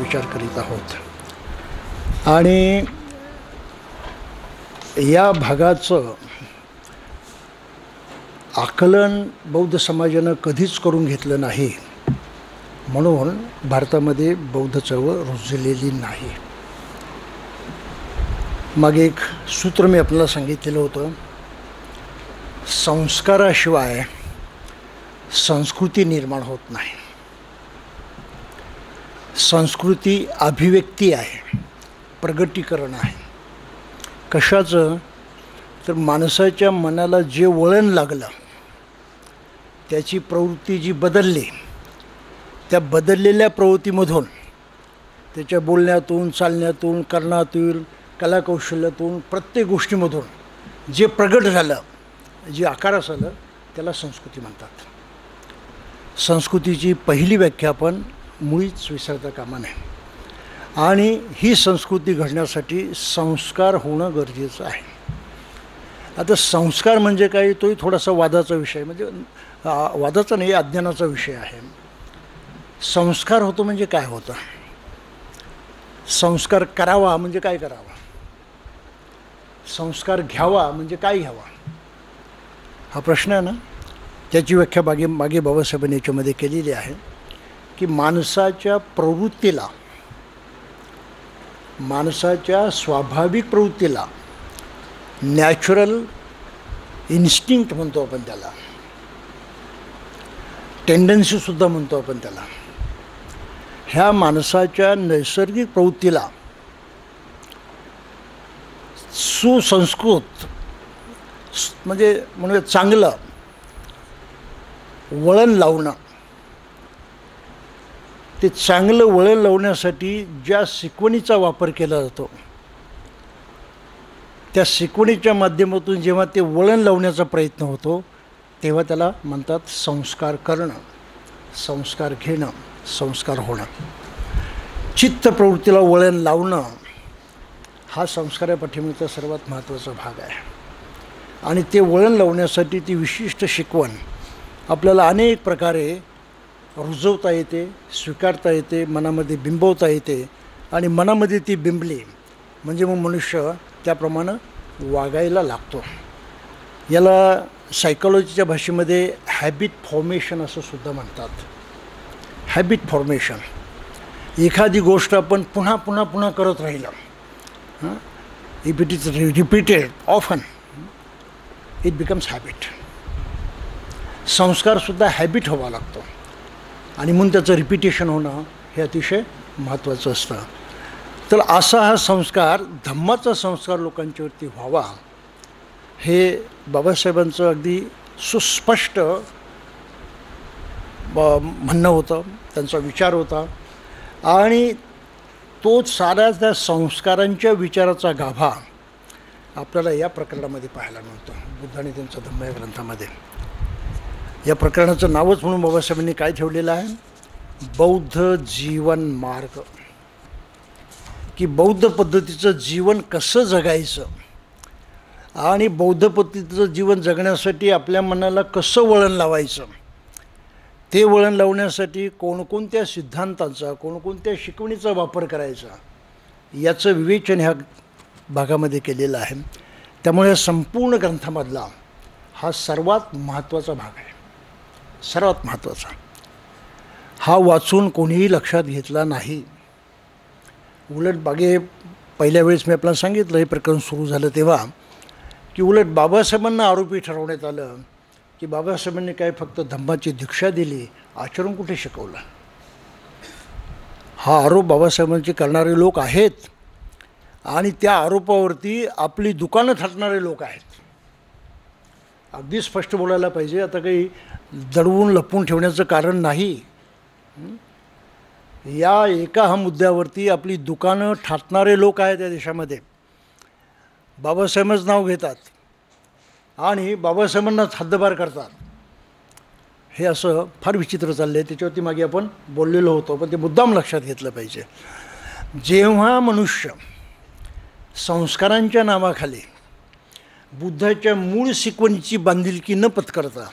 विचार करीत आहोत आणि या भागाचं आकलन बौद्ध समाजानं कधीच करून घेतलं नाही, म्हणून भारतामध्ये बौद्ध चळवळ रुजलेली नाही. मागे एक सूत्र मी आपल्याला सांगितलेलं होतं, संस्काराशिवाय संस्कृती निर्माण होत नाही. संस्कृती अभिव्यक्ती आहे, प्रगटीकरण आहे. कशाचं? तर माणसाच्या मनाला जे वळण लागलं, त्याची प्रवृत्ती जी बदलली, त्या बदललेल्या प्रवृत्तीमधून, त्याच्या बोलण्यातून, चालण्यातून, करण्यातून, कलाकौशल्यातून, प्रत्येक गोष्टीमधून जे प्रगट झालं, जे आकारास आलं, त्याला संस्कृती म्हणतात. संस्कृतीची पहिली व्याख्या आपण मुळीच विसरता कामा नये आणि ही संस्कृती घडण्यासाठी संस्कार होणं गरजेचं आहे. आता संस्कार म्हणजे काय, तोही थोडासा वादाचा विषय, म्हणजे वादाचा नाही, अज्ञानाचा विषय आहे. संस्कार होतो म्हणजे काय होतं? संस्कार करावा म्हणजे काय करावा? संस्कार घ्यावा म्हणजे काय घ्यावा? हा प्रश्न आहे ना. त्याची व्याख्या मागे बाबासाहेबांनी याच्यामध्ये केलेली आहे की माणसाच्या प्रवृत्तीला, माणसाच्या स्वाभाविक प्रवृत्तीला, नॅचरल इन्स्टिंक्ट म्हणतो आपण त्याला, टेंडन्सीसुद्धा म्हणतो आपण त्याला, ह्या माणसाच्या नैसर्गिक प्रवृत्तीला सुसंस्कृत म्हणजे चांगलं वळण लावणं, ते चांगलं वळण लावण्यासाठी ज्या शिकवणीचा वापर केला जातो, त्या शिकवणीच्या माध्यमातून जेव्हा ते वळण लावण्याचा प्रयत्न होतो, तेव्हा त्याला म्हणतात संस्कार करणं, संस्कार घेणं, संस्कार होणं. चित्त प्रवृत्तीला वळण लावणं हा संस्कारा पाठीमागचा सर्वात महत्त्वाचा भाग आहे. आणि ते वळण लावण्यासाठी ती विशिष्ट शिकवण आपल्याला अनेक प्रकारे रुजवता येते, स्वीकारता येते, मनामध्ये बिंबवता येते आणि मनामध्ये ती बिंबली म्हणजे मग मनुष्य त्याप्रमाणे वागायला लागतो. याला सायकॉलॉजीच्या भाषेमध्ये हॅबिट फॉर्मेशन असं सुद्धा म्हणतात. हॅबिट फॉर्मेशन, एखादी गोष्ट आपण पुन्हा पुन्हा पुन्हा करत राहिलं, if it is repeated often, it becomes habit. संस्कारसुद्धा हॅबिट व्हावा लागतो आणि म्हणून त्याचं रिपिटेशन होणं हे अतिशय महत्त्वाचं असतं. तर असा हा संस्कार, धम्माचा संस्कार लोकांच्यावरती व्हावा, हे बाबासाहेबांचं अगदी सुस्पष्ट म्हणणं होतं, त्यांचा विचार होता. आणि तोच साऱ्या त्या संस्कारांच्या विचाराचा गाभा आपल्याला या प्रकरणामध्ये पाहायला मिळतो, बुद्ध आणि त्यांचा धम्म या ग्रंथामध्ये. या प्रकरणाचं नावच म्हणून बाबासाहेबांनी काय ठेवलेलं आहे? बौद्ध जीवन मार्ग. की बौद्ध पद्धतीचं जीवन कसं जगायचं आणि बौद्ध पद्धतीचं जीवन जगण्यासाठी आपल्या मनाला कसं वळण लावायचं, ते वळण लावण्यासाठी कोणकोणत्या सिद्धांतांचा, कोणकोणत्या शिकवणीचा वापर करायचा, याचं विवेचन ह्या भागामध्ये केलेलं आहे. त्यामुळे संपूर्ण ग्रंथामधला हा सर्वात महत्त्वाचा भाग आहे, सर्वात महत्त्वाचा. हा वाचून कोणीही लक्षात घेतला नाही. उलट मागे पहिल्या वेळेस मी आपल्याला सांगितलं, हे प्रकरण सुरू झालं तेव्हा, की उलट बाबासाहेबांना आरोपी ठरवण्यात आलं की बाबासाहेबांनी काय फक्त धम्माची दीक्षा दिली, आचरण कुठे शिकवलं. हा आरोप बाबासाहेबांचे करणारे लोक आहेत आणि त्या आरोपावरती आपली दुकानं थाटणारे लोक आहेत. अगदी स्पष्ट बोलायला पाहिजे, आता काही दडवून लपवून ठेवण्याचं कारण नाही. या एका हा मुद्द्यावरती आपली दुकानं थाटणारे लोक आहेत या देशामध्ये. बाबासाहेबच नाव घेतात आणि बाबासाहेबांनाच हद्दपार करतात. हे असं फार विचित्र चाललं आहे. त्याच्यावरती मागे आपण बोललेलो होतो, पण ते मुद्दाम लक्षात घेतलं पाहिजे. जेव्हा मनुष्य संस्कारांच्या नावाखाली बुद्धाच्या मूळ शिकवणीची बांधिलकी न पत्करता,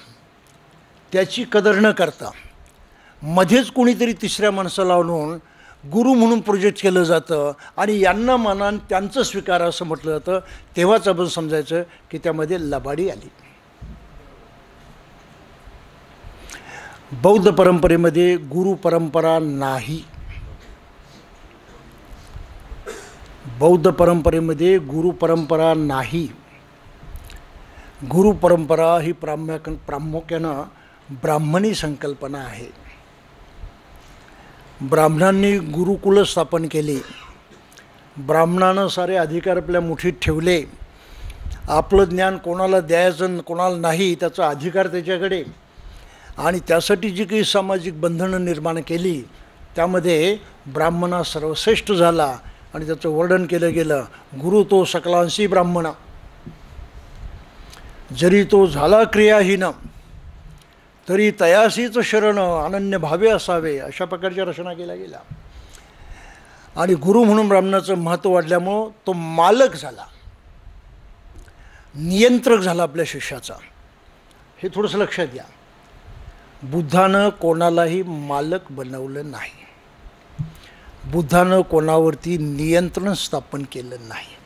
त्याची कदर न करता, मध्येच कोणीतरी तिसऱ्या माणसाला आणून गुरु म्हणून प्रोजेक्ट केलं जातं आणि यांना मानान त्यांचं स्वीकार असं म्हटलं जातं, तेव्हाच आपण समजायचं की त्यामध्ये लबाडी आली. बौद्ध परंपरेमध्ये गुरु परंपरा नाही. बौद्ध परंपरेमध्ये गुरु परंपरा नाही. गुरु परंपरा ही प्रामुख्यानं ब्राह्मणी संकल्पना आहे. ब्राह्मणांनी गुरुकुल स्थापन केली. ब्राह्मणानं सारे अधिकार आपल्या मुठीत ठेवले. आपलं ज्ञान कोणाला द्यायचं कोणाला नाही त्याचा अधिकार त्याच्याकडे. आणि त्यासाठी जी काही सामाजिक बंधनं निर्माण केली त्यामध्ये ब्राह्मण सर्वश्रेष्ठ झाला आणि त्याचं वर्णन केलं गेलं. गुरु तो सकलांशी ब्राह्मण, जरी तो झाला क्रियाहीन तरी तयासीच शरण अनन्य भावे असावे, अशा प्रकारच्या रचना केल्या गेल्या. आणि गुरु म्हणून ब्राह्मणाचं महत्त्व वाढल्यामुळं तो मालक झाला, नियंत्रक झाला आपल्या शिष्याचा. हे थोडंसं लक्षात घ्या. बुद्धानं कोणालाही मालक बनवलं नाही. बुद्धानं कोणावरती नियंत्रण स्थापन केलं नाही.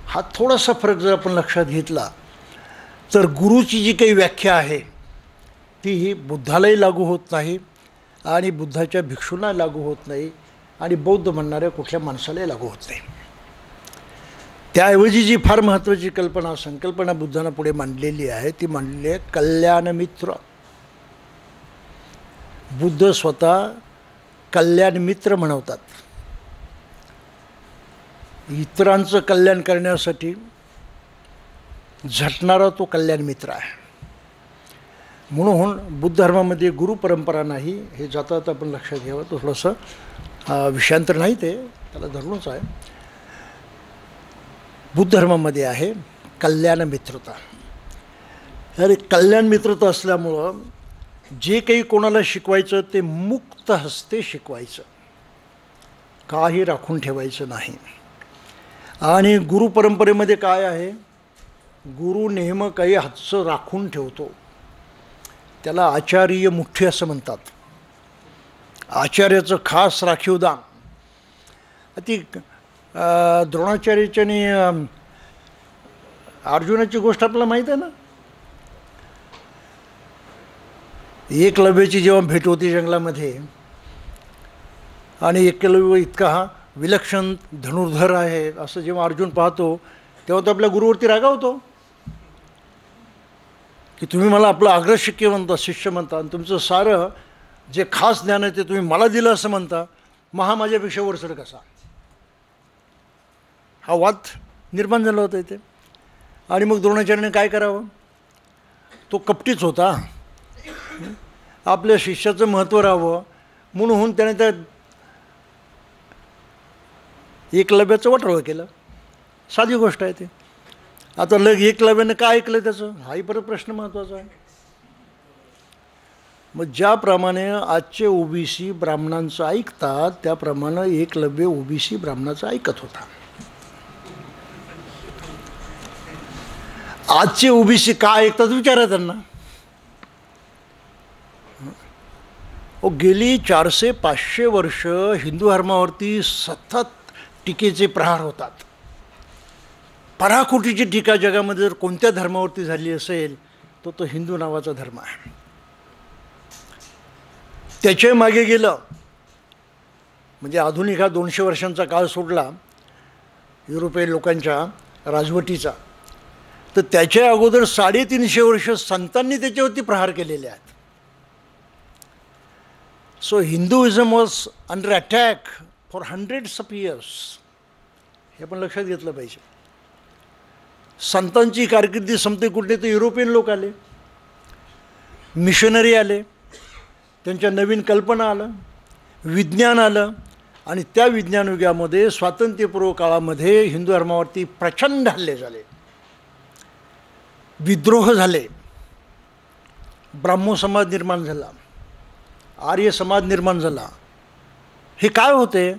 हा थोडासा फरक जर आपण लक्षात घेतला तर गुरुची जी काही व्याख्या आहे ती ही बुद्धालाही लागू होत नाही आणि बुद्धाच्या भिक्षूंना लागू होत नाही आणि बौद्ध म्हणणाऱ्या कुठल्या माणसालाही लागू होत नाही. त्याऐवजी जी फार महत्त्वाची संकल्पना बुद्धानं पुढे मांडलेली आहे ती मांडलेली आहे कल्याण मित्र. बुद्ध स्वतः कल्याण मित्र म्हणवतात. इतरांचं कल्याण करण्यासाठी झटणारा तो कल्याण मित्र आहे. म्हणून बुद्ध धर्मामध्ये गुरु परंपरा नाही. हे जाता आपण लक्षात घ्यावं. तो थोडंसं विषयांतर नाही, ते त्याला धरूनच आहे. बुद्ध धर्मामध्ये आहे कल्याण मित्रता. अरे कल्याण मित्रता असल्यामुळं जे काही कोणाला शिकवायचं ते मुक्त हस्ते शिकवायचं, काही राखून ठेवायचं नाही. आणि गुरु परंपरेमध्ये काय आहे, गुरु नेहमी काही हातचं राखून ठेवतो. त्याला आचार्य मुठ्ठी असं म्हणतात. आचार्याचं खास राखीव दान. ती द्रोणाचार्याची आणि अर्जुनाची गोष्ट आपल्याला माहीत आहे ना. एकलव्याची जेव्हा भेट होती जंगलामध्ये आणि एकलव्य इतका हा विलक्षण धनुर्धर आहे असं जेव्हा अर्जुन पाहतो तेव्हा तो आपल्या गुरुवरती रागावतो की तुम्ही मला आपलं अग्रशिष्य म्हणता, शिष्य म्हणता आणि तुमचं सारं जे खास ज्ञान आहे ते तुम्ही मला दिलं असं म्हणता, मग हा माझ्यापेक्षा वरचढ कसा. हा वाद निर्माण झाला होता इथे. आणि मग द्रोणाचार्याने काय करावं, तो कपटीच होता. आपल्या शिष्याचं महत्त्व राहावं म्हणून त्याने त्या एकलव्याचं वाटोळं केलं. साधी गोष्ट आहे ते. आता एकलव्यानं काय ऐकलं त्याचं, हाही परत प्रश्न महत्त्वाचा आहे. मग ज्याप्रमाणे आजचे ओबीसी ब्राह्मणांचं ऐकतात त्याप्रमाणे एकलव्य ओबीसी ब्राह्मणाचं ऐकत होता. आजचे ओबीसी काय ऐकतात विचारा त्यांना. गेली 400-500 वर्ष हिंदू धर्मावरती सतत टीकेचे प्रहार होतात. पराकोटीची टीका जगामध्ये जर कोणत्या धर्मावरती झाली असेल तो तो हिंदू नावाचा धर्म आहे. त्याच्या मागे गेलं म्हणजे आधुनिक हा 200 वर्षांचा काळ सोडला युरोपियन लोकांच्या राजवटीचा, तर त्याच्या अगोदर 350 वर्ष संतांनी त्याच्यावरती प्रहार केलेले आहेत. So Hinduism was under attack for hundreds of years. हे आपण लक्षात घेतलं पाहिजे. संतांची कारकिर्दी संपते कुठे, तर युरोपियन लोक आले, मिशनरी आले, त्यांच्या नवीन कल्पना आलं, विज्ञान आलं आणि त्या विज्ञानयुगामध्ये स्वातंत्र्यपूर्व काळामध्ये हिंदू धर्मावरती प्रचंड हल्ले झाले, विद्रोह झाले, ब्राह्मो समाज निर्माण झाला, आर्य समाज निर्माण झाला. हे काय होते,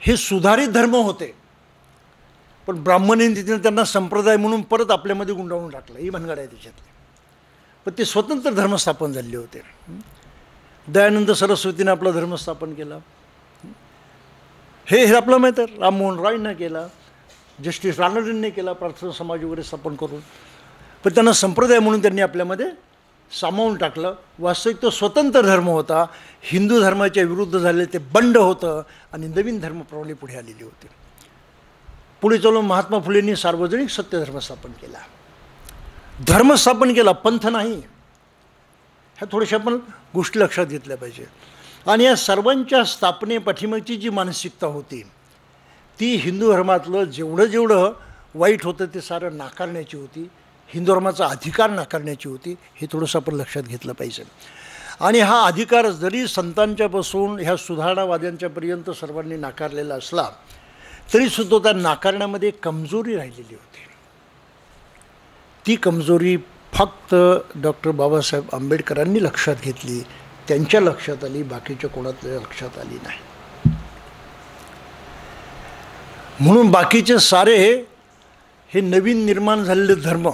हे सुधारित धर्म होते पण ब्राह्मणांनी तिथे त्यांना संप्रदाय म्हणून परत आपल्यामध्ये गुंडाळून टाकलं. ही भानगड आहे त्याच्यातली. पण ते स्वतंत्र धर्म स्थापन झाले होते. दयानंद सरस्वतीने आपला धर्म स्थापन केला. हे आपलं माहीत आहे. राममोहन रॉयनं केला, जस्टिस रानडेंनी केला, प्रार्थना समाज वगैरे स्थापन करून. पण त्यांना संप्रदाय म्हणून त्यांनी आपल्यामध्ये सामावून टाकलं. वास्तविक तो स्वतंत्र धर्म होता. हिंदू धर्माच्या विरुद्ध झालेलं ते बंड होतं आणि नवीन धर्मप्रणाली पुढे आलेली होती. पुढे चालून महात्मा फुलेंनी सार्वजनिक सत्यधर्म स्थापन केला. धर्म स्थापन केला, पंथ नाही. ह्या थोड्याशा आपण गोष्टी लक्षात घेतल्या पाहिजे. आणि या सर्वांच्या स्थापनेपाठीमागची जी मानसिकता होती ती हिंदू धर्मातलं जेवढं वाईट होतं ते सारं नाकारण्याची होती. हिंदू धर्माचा अधिकार नाकारण्याची होती. हे थोडंसं आपण लक्षात घेतलं पाहिजे. आणि हा अधिकार जरी संतांच्यापासून ह्या सुधारणावाद्यांच्यापर्यंत सर्वांनी नाकारलेला असला तरीसुद्धा त्या नाकारण्यामध्ये कमजोरी राहिलेली होती. ती कमजोरी फक्त डॉक्टर बाबासाहेब आंबेडकरांनी लक्षात घेतली. त्यांच्या लक्षात आली, बाकीच्या कोणातल्या लक्षात आली नाही. म्हणून बाकीचे सारे हे नवीन निर्माण झालेले धर्म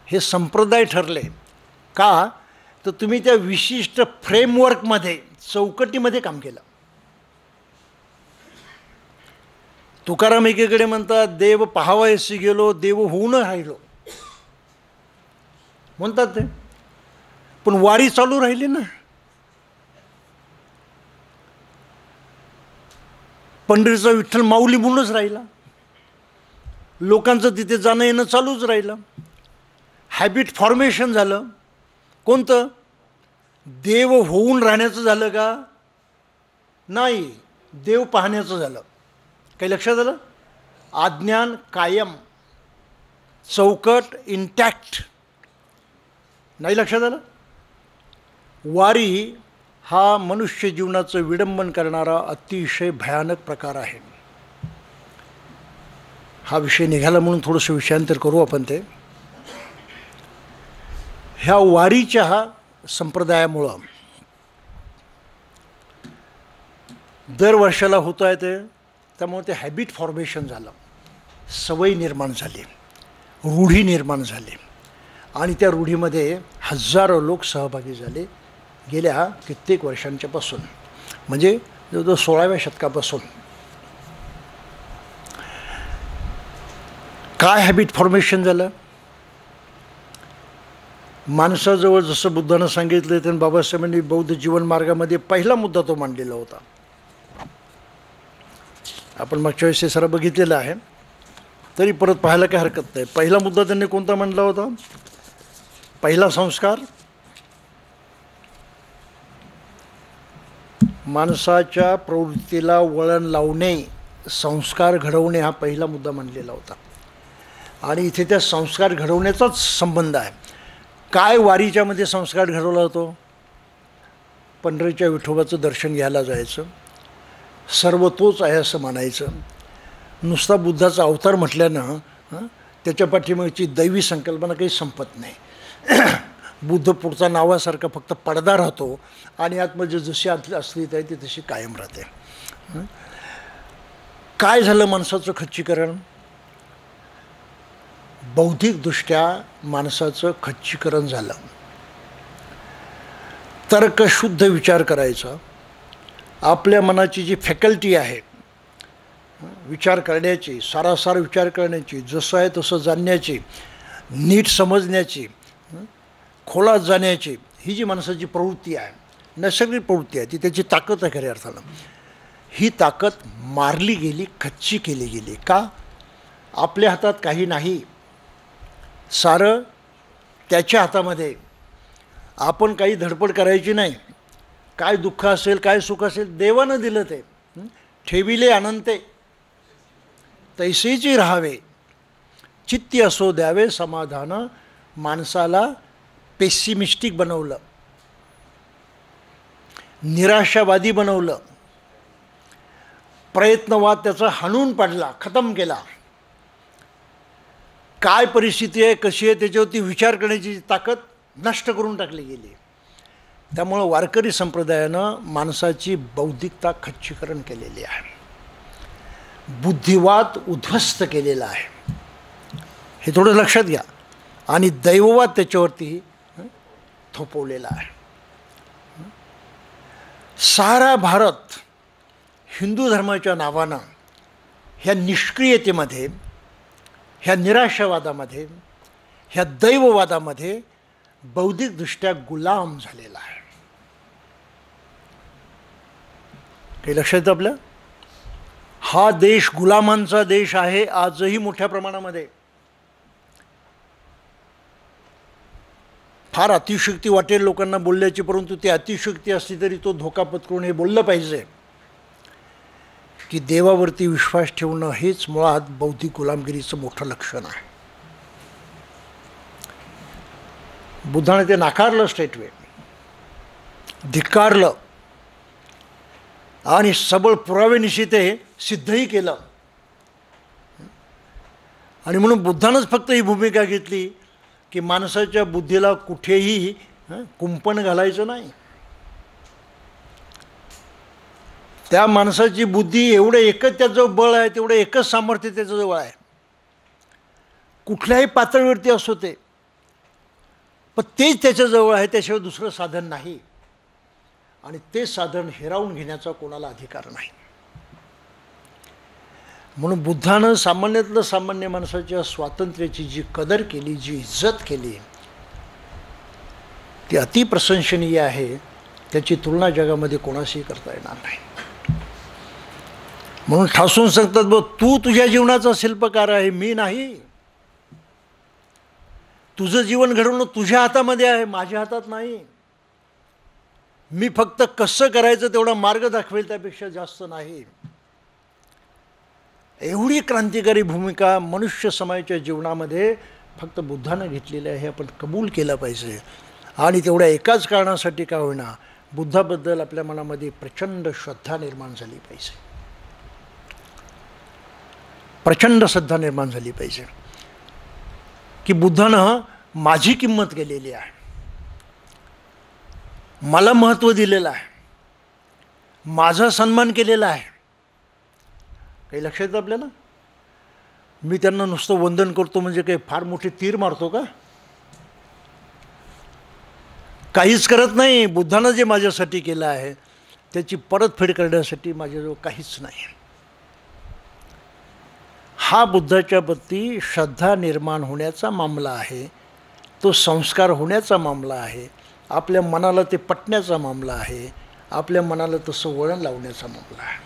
हे संप्रदाय ठरले. का तर तुम्ही त्या विशिष्ट फ्रेमवर्कमध्ये, चौकटीमध्ये काम केलं. तुकाराम एकीकडे म्हणतात देव पाहावयासी गेलो, देव होऊन राहिलो म्हणतात ते. पण वारी चालू राहिली ना. पंढरीचा विठ्ठल माऊली म्हणूनच राहिला. लोकांचं तिथे जाणं येणं चालूच राहिलं. हॅबिट फॉर्मेशन झालं. कोणतं? देव होऊन राहण्याचं झालं का? नाही, देव पाहण्याचं झालं. काही लक्षात आलं? आज्ञान कायम, चौकट इंटॅक्ट. नाही लक्षात आलं? वारी हा मनुष्य जीवनाचं विडंबन करणारा अतिशय भयानक प्रकार आहे. हा विषय निघाला म्हणून थोडंसं विषयांतर करू आपण. ते ह्या वारीच्या संप्रदायामुळं दर वर्षाला होतं आहे ते. त्यामुळे ते हॅबिट फॉर्मेशन झालं, सवय निर्माण झाली, रूढी निर्माण झाली. आणि त्या रूढीमध्ये हजारो लोक सहभागी झाले गेल्या कित्येक वर्षांच्या पासून, म्हणजे जवळजवळ 16व्या शतकापासून. काय हॅबिट फॉर्मेशन झालं? माणसाजवळ जसं बुद्धानं सांगितलं तर बाबासाहेबांनी बौद्ध जीवन मार्गामध्ये पहिला मुद्दा तो मांडलेला होता. आपण मागच्या वेळेस हे सारं बघितलेलं आहे, तरी परत पाहायला काही हरकत नाही. पहिला मुद्दा त्यांनी कोणता मांडला होता? पहिला संस्कार, माणसाच्या प्रवृत्तीला वळण लावणे, संस्कार घडवणे हा पहिला मुद्दा मांडलेला होता. आणि इथे त्या संस्कार घडवण्याचाच संबंध आहे. काय वारीच्यामध्ये संस्कार घडवला होतो? पंढरीच्या विठोबाचं दर्शन घ्यायला जायचं, सर्व तोच आहे असं म्हणायचं. नुसता बुद्धाचा अवतार म्हटल्यानं त्याच्या पाठीमागची दैवी संकल्पना काही संपत नाही. बुद्ध पुढचा नावासारखा फक्त पडदा राहतो आणि आतमध्ये जशी असली आहे ती तशी कायम राहते. काय झालं माणसाचं खच्चीकरण? बौद्धिकदृष्ट्या माणसाचं खच्चीकरण झालं. तर्कशुद्ध विचार करायचा, आपल्या मनाची जी फॅकल्टी आहे विचार करण्याची, सारासार विचार करण्याची, जसं आहे तसं जाणण्याची, नीट समजण्याची, खोलात जाण्याची, ही जी माणसाची प्रवृत्ती आहे, नैसर्गिक प्रवृत्ती आहे, ती त्याची ताकद आहे खऱ्या अर्थानं. ही ताकद मारली गेली, खच्ची केली गेली. का? आपल्या हातात काही नाही, सारं त्याच्या हातामध्ये. आपण काही धडपड करायची नाही. काय दुःख असेल, काय सुख असेल, देवानं दिलं ते. ठेविले अनंते तैसेची राहावे, चित्ती असो द्यावे समाधान. माणसाला पेसिमिस्टिक बनवलं, निराशावादी बनवलं, प्रयत्नवाद त्याचा हाणून पाडला, खतम केला. काय परिस्थिती आहे, कशी आहे, त्याच्यावरती विचार करण्याची ताकद नष्ट करून टाकली गेली. त्यामुळं वारकरी संप्रदायानं माणसाची बौद्धिकता खच्चीकरण केलेली आहे, बुद्धिवाद उद्ध्वस्त केलेला आहे. हे थोडं लक्षात घ्या. आणि दैववाद त्याच्यावरती थोपवलेला आहे. सारा भारत हिंदू धर्माच्या नावानं ह्या निष्क्रियतेमध्ये, ह्या निराशावादामध्ये, ह्या दैववादामध्ये बौद्धिकदृष्ट्या गुलाम झालेला आहे. काही लक्षात येतं आपल्या? हा देश गुलामांचा देश आहे आजही मोठ्या प्रमाणामध्ये. फार अतिशयोक्ती वाटेल लोकांना बोलल्याची, परंतु ती अतिशयोक्ती असली तरी तो धोका पत्करून हे बोललं पाहिजे की देवावरती विश्वास ठेवणं हेच मुळात बौद्धिक गुलामगिरीचं मोठं लक्षण आहे. बुद्धाने ते नाकारलं, स्ट्रेटवे धिक्कारलं आणि सबळ पुराव्यानिशी ते सिद्धही केलं. आणि म्हणून बुद्धानंच फक्त ही भूमिका घेतली की माणसाच्या बुद्धीला कुठेही कुंपण घालायचं नाही. त्या माणसाची बुद्धी एवढं एकच त्याचं बळ आहे, तेवढं एकच सामर्थ्य त्याच्याजवळ आहे, कुठल्याही पातळीवरती असो ते, पण तेच त्याच्याजवळ आहे, त्याशिवाय दुसरं साधन नाही. आणि ते साधन हिरावून घेण्याचा कोणाला अधिकार नाही. म्हणून बुद्धानं सामान्यातलं सामान्य माणसाच्या स्वातंत्र्याची जी कदर केली, जी इज्जत केली, ती अतिप्रशंसनीय आहे. त्याची तुलना जगामध्ये कोणाशीही करता येणार नाही. म्हणून ठासून सांगतात, बघ तू तुझ्या जीवनाचा शिल्पकार आहे, मी नाही. तुझं जीवन घडवणं तुझ्या हातामध्ये आहे, माझ्या हातात नाही. मी फक्त कसं करायचं तेवढा मार्ग दाखवेल, त्यापेक्षा जास्त नाही. एवढी क्रांतिकारी भूमिका मनुष्य समाजाच्या जीवनामध्ये फक्त बुद्धानं घेतलेली आहे, हे आपण कबूल केलं पाहिजे. आणि तेवढ्या एकाच कारणासाठी का होईना बुद्धाबद्दल आपल्या मनामध्ये प्रचंड श्रद्धा निर्माण झाली पाहिजे, प्रचंड श्रद्धा निर्माण झाली पाहिजे की बुद्धानं माझी किंमत केलेली आहे, मला महत्त्व दिलेलं आहे, माझा सन्मान केलेला आहे. काही लक्षात येतं आपल्याला? मी त्यांना नुसतं वंदन करतो म्हणजे काही फार मोठे तीर मारतो का? काहीच करत नाही. बुद्धानं जे माझ्यासाठी केलं आहे त्याची परतफेड करण्यासाठी माझ्याजवळ काहीच नाही. हा बुद्धाच्या प्रती श्रद्धा निर्माण होण्याचा मामला आहे, तो संस्कार होण्याचा मामला आहे, आपल्या मनाला ते पटण्याचा मामला आहे, आपल्या मनाला तसं वळण लावण्याचा मामला आहे.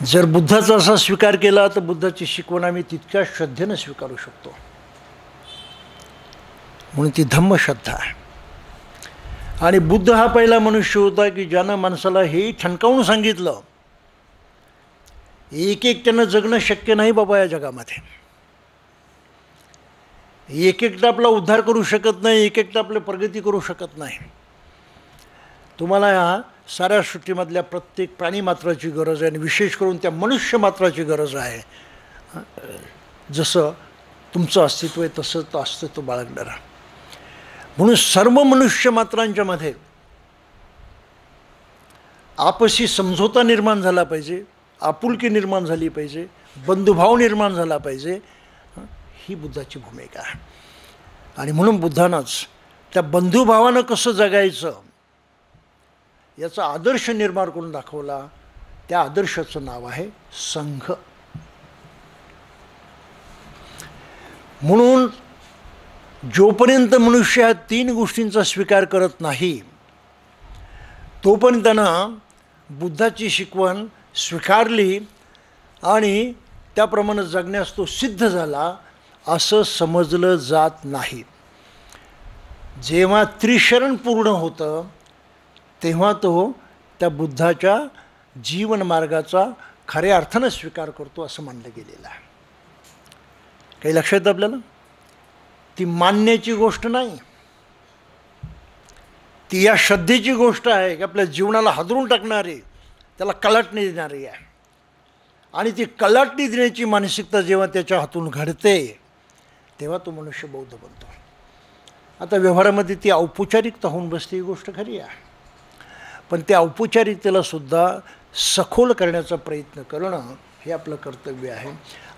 जर बुद्धाचा असा स्वीकार केला तर बुद्धाची शिकवण आम्ही तितक्या श्रद्धेनं स्वीकारू शकतो. म्हणून ती धम्मश्रद्धा आहे. आणि बुद्ध हा पहिला मनुष्य होता की ज्यानं माणसाला हेही ठणकावून सांगितलं, एक एकट्यानं जगणं शक्य नाही बाबा या जगामध्ये. एक एकटा आपला उद्धार करू शकत नाही, एक एकटा आपली प्रगती करू शकत नाही. तुम्हाला या साऱ्या सृष्टीमधल्या प्रत्येक प्राणीमात्राची गरज आहे आणि विशेष करून त्या मनुष्यमात्राची गरज आहे. जसं तुमचं अस्तित्व आहे तसं तो अस्तित्व बाळगणारा. म्हणून सर्व मनुष्यमात्रांच्या मध्ये आपसी समझोता निर्माण झाला पाहिजे, आपुलकी निर्माण झाली पाहिजे, बंधुभाव निर्माण झाला पाहिजे. ही बुद्धाची भूमिका आहे. आणि म्हणून बुद्धानंच त्या बंधुभावानं कसं जगायचं याचा आदर्श निर्माण करून दाखवला. त्या आदर्शाचं नाव आहे संघ. म्हणून जोपर्यंत मनुष्य ह्या तीन गोष्टींचा स्वीकार करत नाही तोपर्यंत त्यानं बुद्धाची शिकवण स्वीकारली आणि त्याप्रमाणे जगण्यास तो सिद्ध झाला असं समजलं जात नाही. जेव्हा त्रिशरण पूर्ण होतं तेव्हा तो त्या बुद्धाच्या जीवनमार्गाचा खऱ्या अर्थानं स्वीकार करतो असं मानलं गेलेलं आहे. काही लक्षात येतं आपल्याला? ती मानण्याची गोष्ट नाही, ती या श्रद्धेची गोष्ट आहे की आपल्या जीवनाला हादरून टाकणारी, त्याला कलाटणी देणारी आहे. आणि ती कलाटणी देण्याची मानसिकता जेव्हा त्याच्या हातून घडते तेव्हा तो मनुष्य बौद्ध बनतो. आता व्यवहारामध्ये ती औपचारिकता होऊन बसते ही गोष्ट खरी आहे, पण त्या औपचारिकतेला सुद्धा सखोल करण्याचा प्रयत्न करणं हे आपलं कर्तव्य आहे.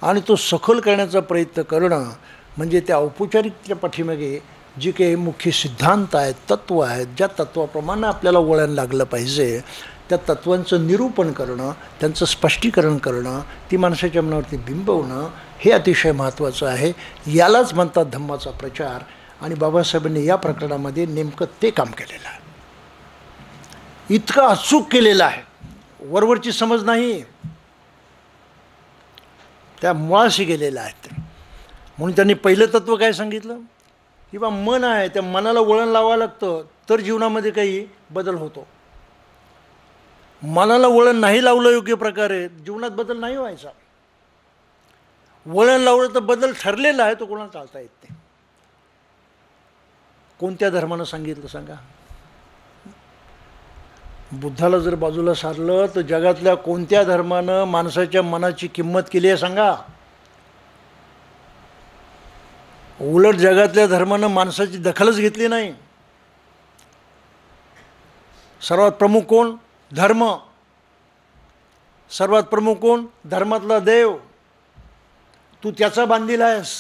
आणि तो सखोल करण्याचा प्रयत्न करणं म्हणजे त्या औपचारिकतेच्या पाठीमागे जी काही मुख्य सिद्धांत आहेत, तत्त्व आहेत, ज्या तत्त्वाप्रमाणे आपल्याला वळण लागलं पाहिजे त्या तत्वांचं निरूपण करणं, त्यांचं स्पष्टीकरण करणं, ती माणसाच्या मनावरती बिंबवणं हे अतिशय महत्त्वाचं आहे. यालाच म्हणतात धम्माचा प्रचार. आणि बाबासाहेबांनी या प्रकरणामध्ये नेमकं ते काम केलेलं आहे. इतकं अचूक केलेलं आहे, वरवरची समज नाही, त्या मुळाशी गेलेलं आहे. म्हणून त्यांनी पहिलं तत्त्व काय सांगितलं की बा मन आहे, त्या मनाला वळण लावावं लागतं तर जीवनामध्ये काही बदल होतो. मनाला वळण नाही लावलं योग्य प्रकारे जीवनात बदल नाही व्हायचा. वळण लावलं तर बदल ठरलेला आहे, तो कोणाला चालता येत नाही. कोणत्या धर्मानं सांगितलं सांगा? बुद्धाला जर बाजूला सारलं तर जगातल्या कोणत्या धर्मानं माणसाच्या मनाची किंमत केली आहे सांगा? उलट जगातल्या धर्मानं माणसाची दखलच घेतली नाही. सर्वात प्रमुख कोण? धर्म. सर्वात प्रमुख कोण? धर्मातला देव. तू त्याचा बांधील आहेस.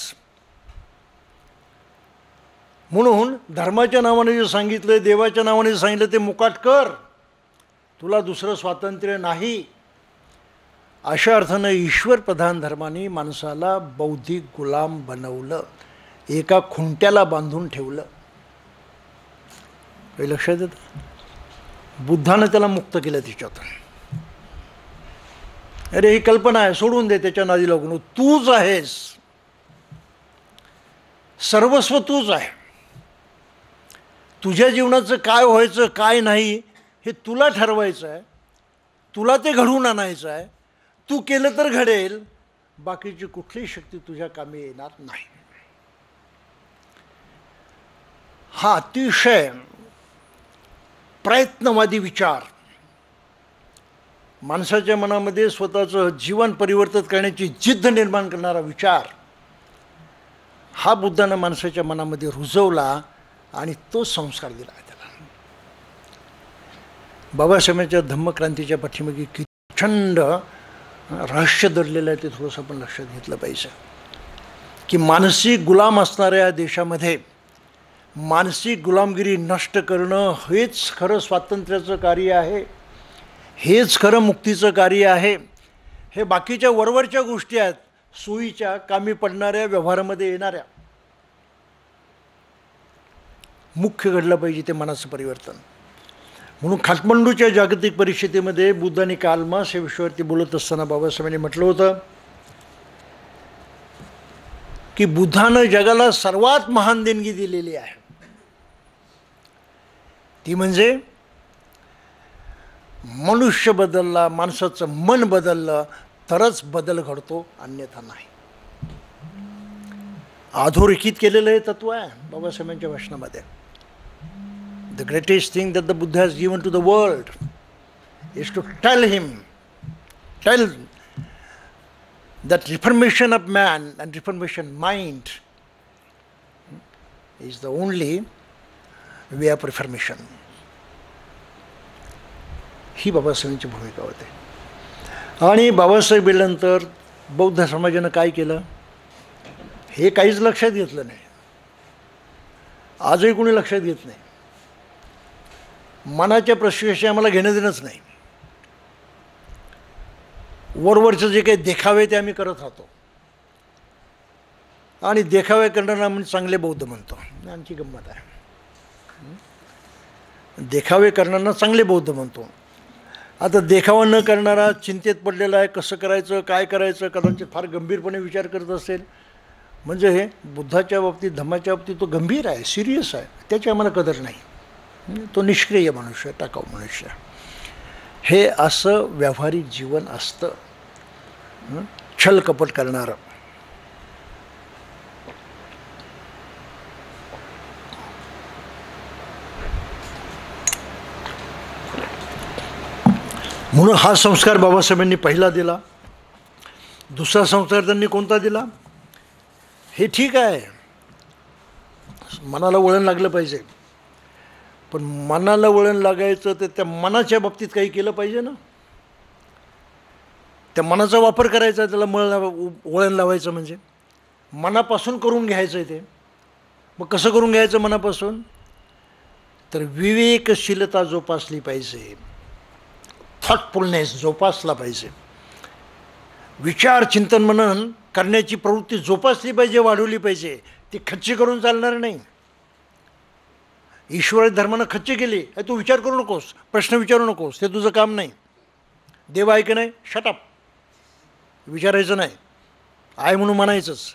म्हणून धर्माच्या नावाने जे सांगितलं, देवाच्या नावाने जे सांगितलं ते मुकाट कर, तुला दुसरं स्वातंत्र्य नाही. अशा अर्थानं ईश्वर प्रधान धर्माने माणसाला बौद्धिक गुलाम बनवलं, एका खुंट्याला बांधून ठेवलं. काही लक्षात येतं? बुद्धानं त्याला मुक्त केलं तिच्यातून. अरे ही कल्पना आहे, सोडून दे, त्याच्या नादी लागून. तूच आहेस, सर्वस्व तूच आहे. तुझ्या जीवनाचं काय व्हायचं काय नाही हे तुला ठरवायचं आहे, तुला ते घडवून आणायचं आहे. तू केलं तर घडेल, बाकीची कुठलीही शक्ती तुझ्या कामी येणार नाही. हा अतिशय प्रयत्नवादी विचार, माणसाच्या मनामध्ये स्वतःचं जीवन परिवर्तित करण्याची जिद्द निर्माण करणारा विचार, हा बुद्धानं माणसाच्या मनामध्ये रुजवला आणि तो संस्कार दिला आहे त्याला. बाबासाहेबांच्या धम्मक्रांतीच्या पाठीमागे किती प्रचंड रहस्य दडलेलं आहे ते थोडंसं आपण लक्षात घेतलं पाहिजे. की मानसिक गुलाम असणाऱ्या देशामध्ये मानसिक गुलामगिरी नष्ट करणं हेच खरं स्वातंत्र्याचं कार्य आहे, हेच खरं मुक्तीचं कार्य आहे. हे बाकीच्या वरवरच्या गोष्टी आहेत, सोयीच्या, कामी पडणाऱ्या, व्यवहारामध्ये येणाऱ्या. मुख्य घडलं पाहिजे ते मनाचं परिवर्तन. म्हणून काठमांडूच्या जागतिक परिषदेमध्ये बुद्ध आणि कार्ल मार्क्स या विषयावरती बोलत असताना बाबासाहेबांनी म्हटलं होतं की बुद्धानं जगाला सर्वात महान देणगी दिलेली आहे, ती म्हणजे मनुष्य बदलला, माणसाचं मन बदललं तरच बदल घडतो, अन्यथा नाही. अधोरेखित केलेलं हे तत्व आहे बाबासाहेबांच्या भाषणामध्ये. The greatest thing that the Buddha has given to the world is to tell that reformation of man and reformation mind is the only way of reformation. ही बाबासाहेबांची भूमिका होते. आणि बाबासाहेब गेल्यानंतर बौद्ध समाजानं काय केलं हे काहीच लक्षात घेतलं नाही. आजही कोणी लक्षात घेत नाही. मनाच्या प्रश्नाशी आम्हाला घेणं देणंच नाही. वरवरचं जे काही देखावे ते आम्ही करत राहतो आणि देखावे करणारा आपण चांगले बौद्ध म्हणतो. आमची गंमत आहे, देखावे करणारा चांगले बौद्ध म्हणतो. आता देखावा न करणारा चिंतेत पडलेला आहे, कसं करायचं काय करायचं, कदाचित फार गंभीरपणे विचार करत असेल. म्हणजे हे बुद्धाच्या बाबतीत, धम्माच्या बाबतीत तो गंभीर आहे, सिरियस आहे, त्याची आम्हाला कदर नाही. तो निष्क्रिय मनुष्य, टाकाऊ मनुष्य. हे असं व्यावहारिक जीवन असतं, छल कपट करणारं. म्हणून हा संस्कार बाबासाहेबांनी पहिला दिला. दुसरा संस्कार त्यांनी कोणता दिला? हे ठीक आहे, मनाला वळण लागलं पाहिजे, पण मनाला वळण लागायचं तर त्या मनाच्या बाबतीत काही केलं पाहिजे ना. त्या मनाचा वापर करायचा, त्याला वळण लावायचं म्हणजे मनापासून करून घ्यायचं आहे ते. मग कसं करून घ्यायचं मनापासून? तर विवेकशीलता जोपासली पाहिजे, थॉटफुलनेस जोपासला पाहिजे. विचार चिंतन मनन करण्याची प्रवृत्ती जोपासली पाहिजे, वाढवली पाहिजे. ती खच्ची करून चालणार नाही. ईश्वर धर्मानं खच्ची केली, तू विचार करू नकोस, प्रश्न विचारू नकोस, ते तुझं काम नाही. देव आहे की नाही, शटअप, विचारायचं नाही, आहे म्हणून म्हणायचंच.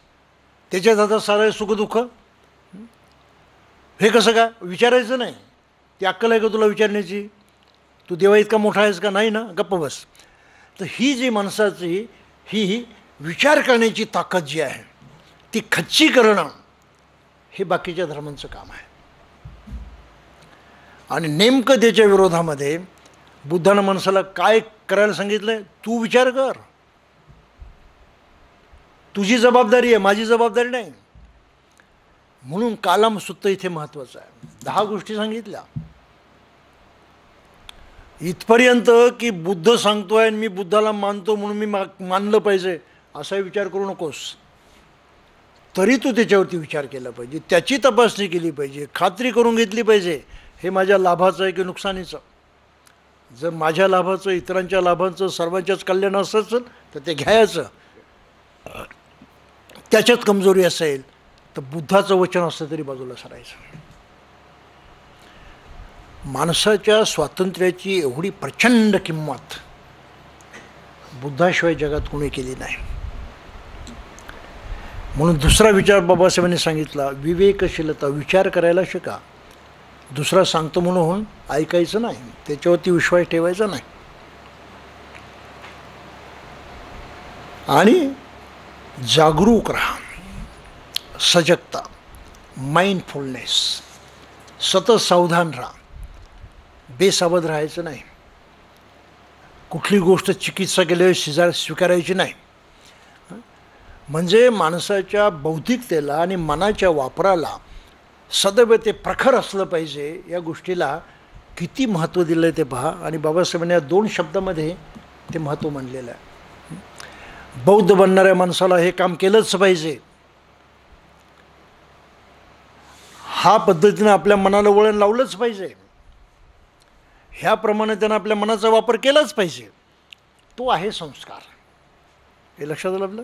त्याच्यात आता सारं सुखदुःख. हे कसं काय, विचारायचं नाही. ती अक्कल आहे का तुला विचारण्याची? तू देवा इतका मोठा आहेस का? नाही ना, गप्प बस. तर ही जी माणसाची ही विचार करण्याची ताकद जी आहे ती खच्ची करणं हे बाकीच्या धर्मांचं काम आहे. आणि नेमकं त्याच्या विरोधामध्ये बुद्धानं माणसाला काय करायला सांगितलं? तू विचार कर, तुझी जबाबदारी आहे, माझी जबाबदारी नाही. म्हणून कालम सुत्त इथे महत्त्वाचं आहे. 10 गोष्टी सांगितल्या इथपर्यंत की बुद्ध सांगतोय आणि मी बुद्धाला मानतो म्हणून मी मानलं पाहिजे असा विचार करू नकोस. तरी तू त्याच्यावरती विचार केला पाहिजे, त्याची तपासणी केली पाहिजे, खात्री करून घेतली पाहिजे हे माझ्या लाभाचं आहे की नुकसानीचं. जर माझ्या लाभाचं, इतरांच्या लाभाचं, सर्वांच्याच कल्याण असेल तर ते घ्यायचं. त्याच्यात कमजोरी असेल तर बुद्धाचं वचन असलं तरी बाजूला सरायचं. माणसाच्या स्वातंत्र्याची एवढी प्रचंड किंमत बुद्धाशिवाय जगात कोणी केली नाही. म्हणून दुसरा विचार बाबासाहेबांनी सांगितला, विवेकशीलता, विचार करायला शिका. दुसरा सांगतो म्हणून ऐकायचं नाही, त्याच्यावरती विश्वास ठेवायचा नाही. आणि जागरूक राहा, सजगता, माइंडफुलनेस, सतत सावधान राहा, बेसावध राहायचं नाही. कुठली गोष्ट चिकित्सा केल्यावर स्वीकारायची नाही. म्हणजे माणसाच्या बौद्धिकतेला आणि मनाच्या वापराला सदैव ते प्रखर असलं पाहिजे. या गोष्टीला किती महत्त्व दिलं आहे ते पहा. आणि बाबासाहेबांनी या 2 शब्दामध्ये ते महत्त्व मांडलेलं आहे. बौद्ध बनणाऱ्या माणसाला हे काम केलंच पाहिजे. हा पद्धतीनं आपल्या मनाला वळण लावलंच पाहिजे. ह्याप्रमाणे त्यानं आपल्या मनाचा वापर केलाच पाहिजे. तो आहे संस्कार. हे लक्षात आलं आपलं?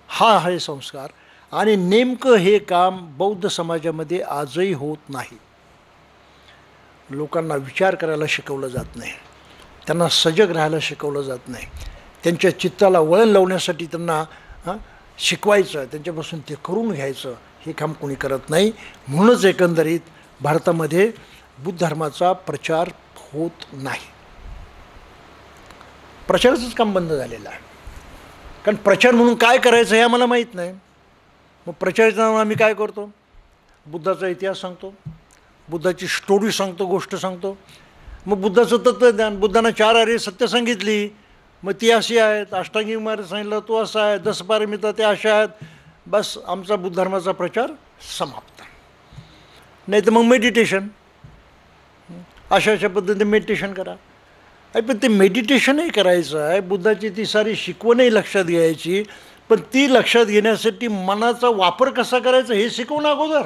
हा आहे संस्कार. आणि नेमकं हे काम बौद्ध समाजामध्ये आजही होत नाही. लोकांना विचार करायला शिकवलं जात नाही, त्यांना सजग राहायला शिकवलं जात नाही, त्यांच्या चित्ताला वळण लावण्यासाठी त्यांना शिकवायचं, त्यांच्यापासून ते करून घ्यायचं, हे काम कोणी करत नाही. म्हणूनच एकंदरीत भारतामध्ये बुद्ध धर्माचा प्रचार होत नाही. प्रचाराचंच काम बंद झालेलं आहे. कारण प्रचार म्हणून काय करायचं हे आम्हाला माहीत नाही. मग प्रचाराच्या नावानं आम्ही काय करतो? बुद्धाचा इतिहास सांगतो, बुद्धाची स्टोरी सांगतो, गोष्ट सांगतो. मग बुद्धाचं तत्त्वज्ञान, बुद्धानं 4 आर्य सत्य सांगितली, मग ती अशी आहेत. अष्टांगिक मार्ग सांगितलं, तो असा आहे. 10 पारमिता ते अशा आहेत. बस आमचा बुद्ध धर्माचा प्रचार समाप्त. नाही तर मग मेडिटेशन, अशा पद्धतीने मेडिटेशन करा. पण ते मेडिटेशनही करायचं आहे, बुद्धाची ती सारी शिकवणही लक्षात घ्यायची. पण ती लक्षात घेण्यासाठी मनाचा वापर कसा करायचा हे शिकवणं अगोदर.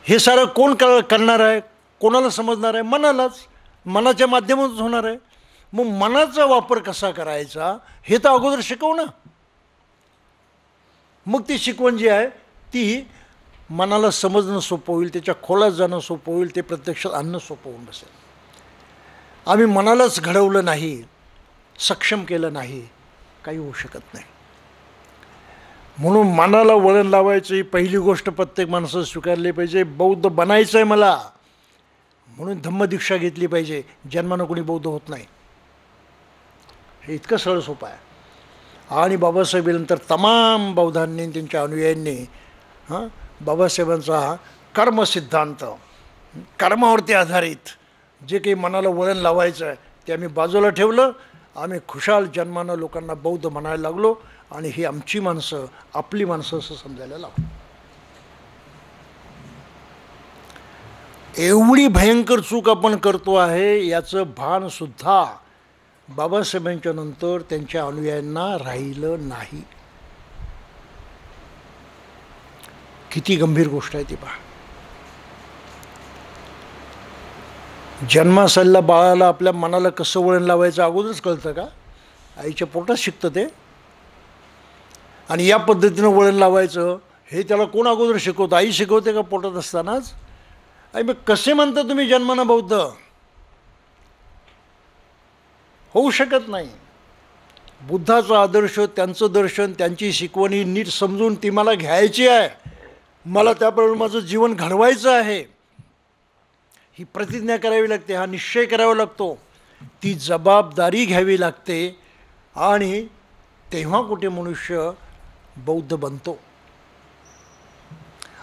हे सारं कोण करणार आहे, कोणाला समजणार आहे? मनालाच. मनाच्या माध्यमातून होणार आहे. मग मनाचा वापर कसा करायचा हे तर अगोदर शिकवणं. मग ती शिकवण जी आहे ती मनाला समजणं सोपं होईल, त्याच्या खोलात जाणं सोपं होईल, ते प्रत्यक्षात आणणं सोपं होऊन बसेल. आम्ही मनालाच घडवलं नाही, सक्षम केलं नाही, काही होऊ शकत नाही. म्हणून मनाला वळण लावायची पहिली गोष्ट प्रत्येक माणसानं स्वीकारली पाहिजे. बौद्ध बनायचं आहे मला, म्हणून धम्मदीक्षा घेतली पाहिजे. जन्मानं कोणी बौद्ध होत नाही, हे इतकं सरळ सोपं आहे. आणि बाबासाहेबांनंतर तमाम बौद्धांनी, त्यांच्या अनुयायांनी बाबासाहेबांचा कर्मसिद्धांत, कर्मावरती आधारित जे काही मनाला वळण लावायचं आहे ते आम्ही बाजूला ठेवलं. आम्ही खुशाल जन्मानं लोकांना बौद्ध म्हणायला लागलो आणि ही आमची माणसं, आपली माणसं असं समजायला लागलो. एवढी भयंकर चूक आपण करतो आहे याचं भानसुद्धा बाबासाहेबांच्या नंतर त्यांच्या अनुयायांना राहिलं नाही. किती गंभीर गोष्ट आहे ती पहा. जन्मासाला बाळाला आपल्या मनाला कसं वळण लावायचं अगोदरच कळतं का? आईच्या पोटात शिकतं ते. आणि या पद्धतीनं वळण लावायचं हे त्याला कोण अगोदर शिकवतं? आई शिकवते का पोटात असतानाच? आई मग कसे म्हणता तुम्ही जन्मानं बौद्ध? होऊ शकत नाही. बुद्धाचा आदर्श, त्यांचं दर्शन, त्यांची शिकवणी नीट समजून ती मला घ्यायची आहे, मला त्याप्रमाणे माझं जीवन घडवायचं आहे, ही प्रतिज्ञा करावी लागते, हा निश्चय करावा लागतो, ती जबाबदारी घ्यावी लागते. आणि तेव्हा कुठे मनुष्य बौद्ध बनतो.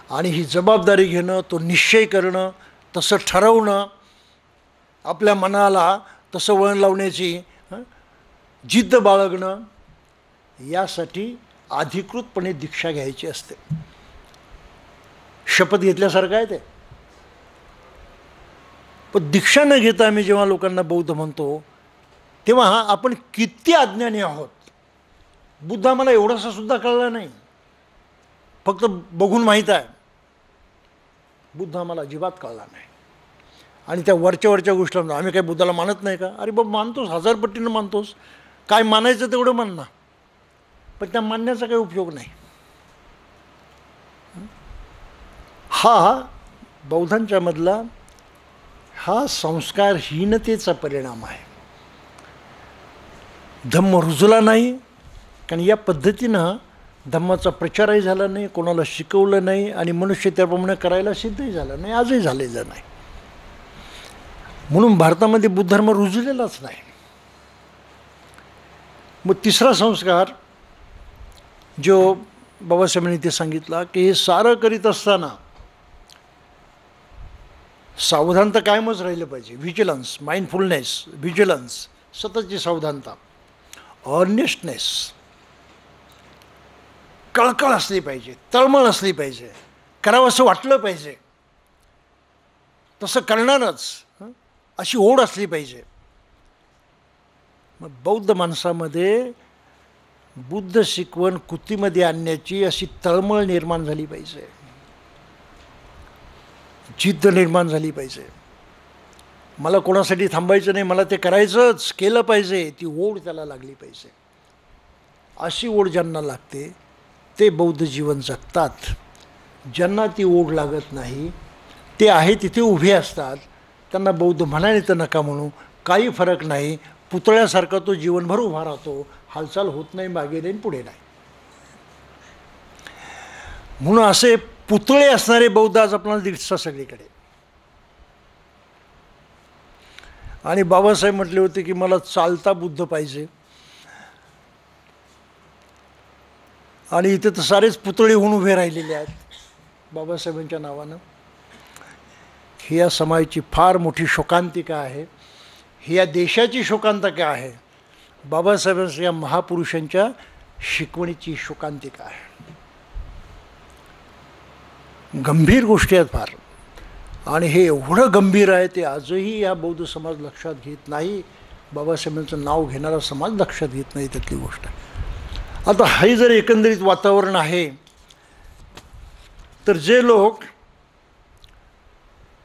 आणि ही जबाबदारी घेणं, तो निश्चय करणं, तसं ठरवणं, आपल्या मनाला तसं वळण लावण्याची जिद्द बाळगणं, यासाठी अधिकृतपणे दीक्षा घ्यायची असते. शपथ घेतल्यासारखं आहे ते. पण दीक्षा न घेता आम्ही जेव्हा लोकांना बौद्ध म्हणतो तेव्हा आपण किती अज्ञानी आहोत. बुद्ध आम्हाला एवढासा सुद्धा कळला नाही, फक्त बघून माहीत आहे. बुद्ध आम्हाला अजिबात कळला नाही. आणि त्या वरच्या गोष्टीला आम्ही काही बुद्धाला मानत नाही का? अरे बाबा मानतोस, 1000 पटीनं मानतोस, काय मानायचं तेवढं मान ना, पण त्या मानण्याचा काही उपयोग नाही. हा बौद्धांच्या मधला हा संस्कारहीनतेचा परिणाम आहे. धम्म रुजला नाही, कारण या पद्धतीनं धम्माचा प्रचारही झाला नाही, कोणाला शिकवलं नाही, आणि मनुष्य त्याप्रमाणे करायला सिद्धही झालं नाही, आजही झालेलं नाही. म्हणून भारतामध्ये बुद्ध धर्म रुजलेलाच नाही. मग तिसरा संस्कार जो बाबासाहेबांनी ते सांगितला की हे सारं करीत असताना सावधानता कायमच राहिलं पाहिजे. व्हिजिलन्स, माइंडफुलनेस, व्हिजिलन्स, सततची सावधानता, ऑनेस्टनेस, कळकळ असली पाहिजे, तळमळ असली पाहिजे, करावं असं वाटलं पाहिजे, तसं करणारच अशी ओढ असली पाहिजे. मग बौद्ध माणसामध्ये बुद्ध शिकवण कृतीमध्ये आणण्याची अशी तळमळ निर्माण झाली पाहिजे, जिद्द निर्माण झाली पाहिजे. मला कोणासाठी थांबायचं नाही, मला ते करायचंच, केलं पाहिजे, ती ओढ त्याला लागली पाहिजे. अशी ओढ ज्यांना लागते ते बौद्ध जीवन जगतात. ज्यांना ती ओढ लागत नाही ते आहे तिथे उभे असतात. त्यांना बौद्ध म्हणाले तर नका म्हणू, काही फरक नाही. पुतळ्यासारखा तो जीवनभर उभा राहतो, हालचाल होत नाही, मागे नाही पुढे नाही. म्हणून असे पुतळे असणारे बौद्ध आज आपल्याला दिसतात सगळीकडे. आणि बाबासाहेब म्हटले होते की मला चालता बुद्ध पाहिजे. आणि इथे तर सारेच पुतळे होऊन उभे राहिलेले आहेत बाबासाहेबांच्या नावानं. ही या समाजाची फार मोठी शोकांतिका आहे, ही या देशाची शोकांतिका आहे. बाबासाहेबांच्या या महापुरुषांच्या शिकवणीची शोकांतिका आहे. गंभीर गोष्टी आहेत फार. आणि हे एवढं गंभीर आहे ते आजही या बौद्ध समाज लक्षात घेत नाही. बाबासाहेबांचं नाव घेणारा समाज लक्षात घेत नाही, त्यातली गोष्ट. आता हे जर एकंदरीत वातावरण आहे तर जे लोक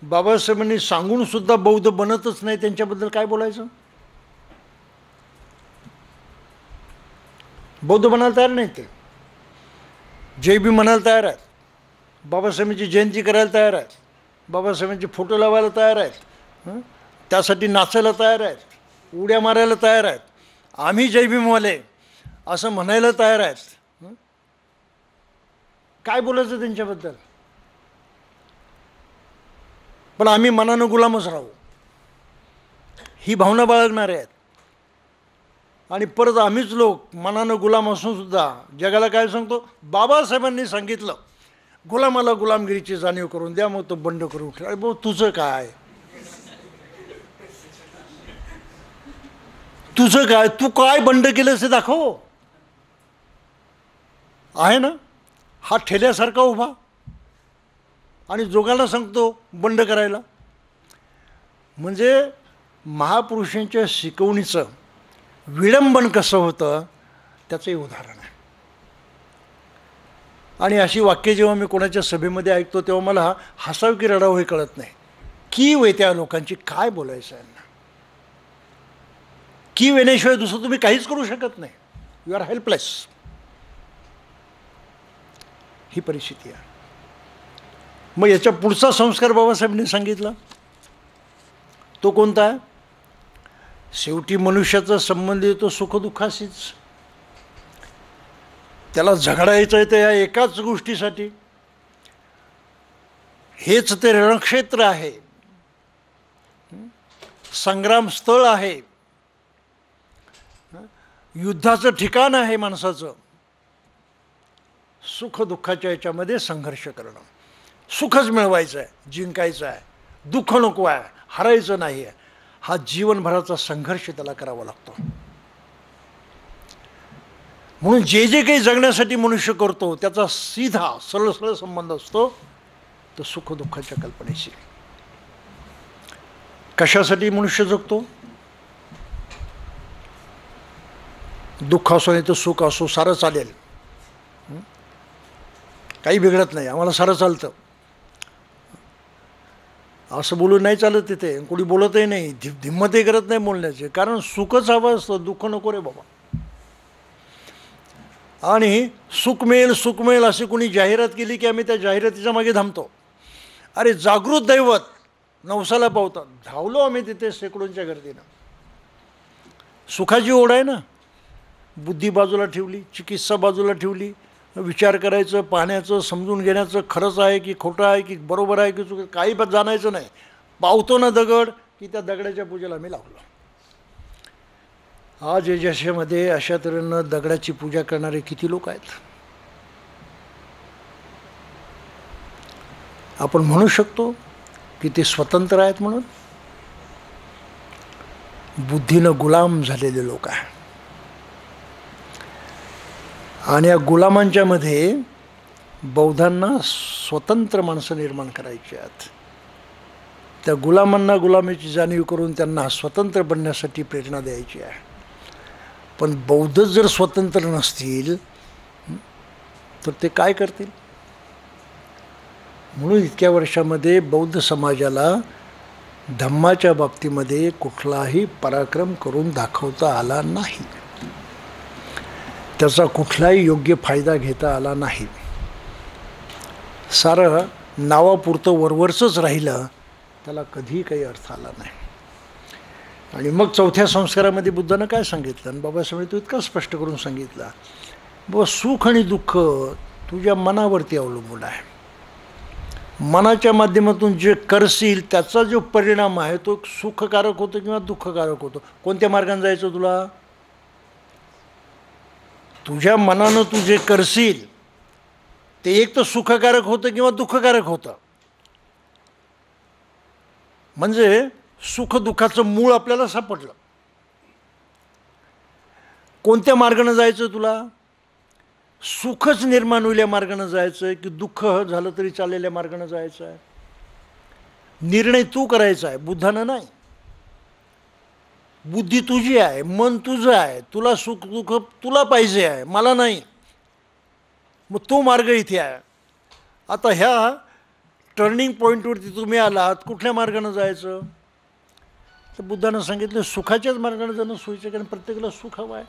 बाबासाहेबांनी सांगून सुद्धा बौद्ध बनतच नाही त्यांच्याबद्दल काय बोलायचं? बौद्ध बनायला तयार नाही ते. जय बी म्हणायला तयार आहेत, बाबासाहेबांची जयंती करायला तयार आहेत, बाबासाहेबांचे फोटो लावायला तयार आहेत, त्यासाठी नाचायला तयार आहेत, उड्या मारायला तयार आहेत, आम्ही जय भीमवाले असं म्हणायला तयार आहेत. काय बोलायचं त्यांच्याबद्दल? पण आम्ही मनानं गुलामच राहू ही भावना बाळगणारे आहेत. आणि परत आम्हीच लोक मनानं गुलाम असून सुद्धा जगाला काय सांगतो? बाबासाहेबांनी सांगितलं गुलामाला गुलामगिरीची जाणीव करून द्या, मग तो बंड करून ठेवा. भाऊ तुझं काय, तुझं काय, तू काय बंड केलंस ते दाखव. आहे ना हा ठेल्यासारखा उभा आणि जोगाला सांगतो बंड करायला. म्हणजे महापुरुषांच्या शिकवणीचं विडंबन कसं होतं त्याचंही उदाहरण आहे. आणि अशी वाक्य जेव्हा मी कोणाच्या सभेमध्ये ऐकतो तेव्हा मला हसावं की रडावं हे कळत नाही. कीव आहे त्या लोकांची, काय बोलायचं यांना. कीव येण्याशिवाय दुसरं तुम्ही काहीच करू शकत नाही. You R helpless. ही परिस्थिती आहे. मग याच्या पुढचा संस्कार बाबासाहेबांनी सांगितला तो कोणता आहे? शेवटी मनुष्याचा संबंध येतो सुखदुःखाशीच. त्याला झगडायचं आहे तर या एकाच गोष्टीसाठी. हेच ते रणक्षेत्र आहे, संग्राम स्थळ आहे, युद्धाचं ठिकाण आहे माणसाचं. सुख दुःखाच्या याच्यामध्ये संघर्ष करणं. सुखच मिळवायचं आहे, जिंकायचं आहे, दुःख नको आहे, हरायचं नाही आहे. हा जीवनभराचा संघर्ष त्याला करावा लागतो. म्हणून जे जे काही जगण्यासाठी मनुष्य करतो त्याचा सीधा सरळ संबंध असतो तो सुख दुःखाच्या कल्पनेशी. कशासाठी मनुष्य जगतो? दुःख असो नाही तर सुख असो, सारं चालेल, काही बिघडत नाही, आम्हाला सारं चालतं असं बोलून नाही चालत. तिथे कोणी बोलतही नाही, हिम्मतही करत नाही बोलण्याचे, कारण सुखच हवं असतं, दुःख नको रे बाबा. आणि सुख मिळेल अशी कोणी जाहिरात केली की आम्ही त्या जाहिरातीच्या मागे धामतो. अरे जागृत दैवत नवसाला पावतात, धावलो आम्ही तिथे शेकडोंच्या गर्दीनं. सुखाची ओढ आहे ना. बुद्धी बाजूला ठेवली, चिकित्सा बाजूला ठेवली, विचार करायचं, पाहण्याचं, समजून घेण्याचं, खरंच आहे की खोटं आहे की बरोबर आहे की चुक, काही जाणायचं नाही. पावतो ना दगड की त्या दगडाच्या पूजेला आम्ही लागलो. आज या जशामध्ये अशा तऱ्हेनं दगडाची पूजा करणारे किती लोक आहेत. आपण म्हणू शकतो की ते स्वतंत्र आहेत म्हणून? बुद्धीनं गुलाम झालेले लोक आहे. आणि या गुलामांच्या मध्ये बौद्धांना स्वतंत्र माणसं निर्माण करायची आहेत. त्या गुलामांना गुलामीची जाणीव करून त्यांना स्वतंत्र बनण्यासाठी प्रेरणा द्यायची आहे. पण बौद्ध जर स्वतंत्र नसतील तर ते काय करतील? म्हणून इतक्या वर्षामध्ये बौद्ध समाजाला धम्माच्या बाबतीमध्ये कुठलाही पराक्रम करून दाखवता आला नाही. त्याचा कुठलाही योग्य फायदा घेता आला नाही. सारं नावापुरतं वरवरचंच राहिलं, त्याला कधीही काही अर्थ आला नाही. आणि मग चौथ्या संस्कारामध्ये बुद्धानं काय सांगितलं? आणि बाबासाहेब तो इतका स्पष्ट करून सांगितला, बाबा सुख आणि दुःख तुझ्या मनावरती अवलंबून आहे. मनाच्या माध्यमातून जे करशील त्याचा जो परिणाम आहे तो सुखकारक होतो किंवा दुःखकारक होतो. कोणत्या मार्गाने जायचं तुला? तुझ्या मनानं तू जे करशील ते एक तर सुखकारक होतं किंवा दुःखकारक होतं. म्हणजे सुख दुःखाचं मूळ आपल्याला सापडलं. कोणत्या मार्गाने जायचं तुला? सुखच निर्माण होईल या मार्गाने जायचं की दुःख झालं तरी चाललेल्या मार्गाने जायचं आहे? निर्णय तू करायचा आहे, बुद्धानं नाही. बुद्धी तुझी आहे, मन तुझं आहे, तुला सुख दुःख तुला पाहिजे आहे, मला नाही. मग तो मार्ग इथे आहे. आता ह्या टर्निंग पॉईंटवरती तुम्ही आलात, कुठल्या मार्गाने जायचं? तर बुद्धानं सांगितलं सुखाच्याच मार्गाने जाणं सोयीचं, कारण प्रत्येकाला सुख हवं आहे.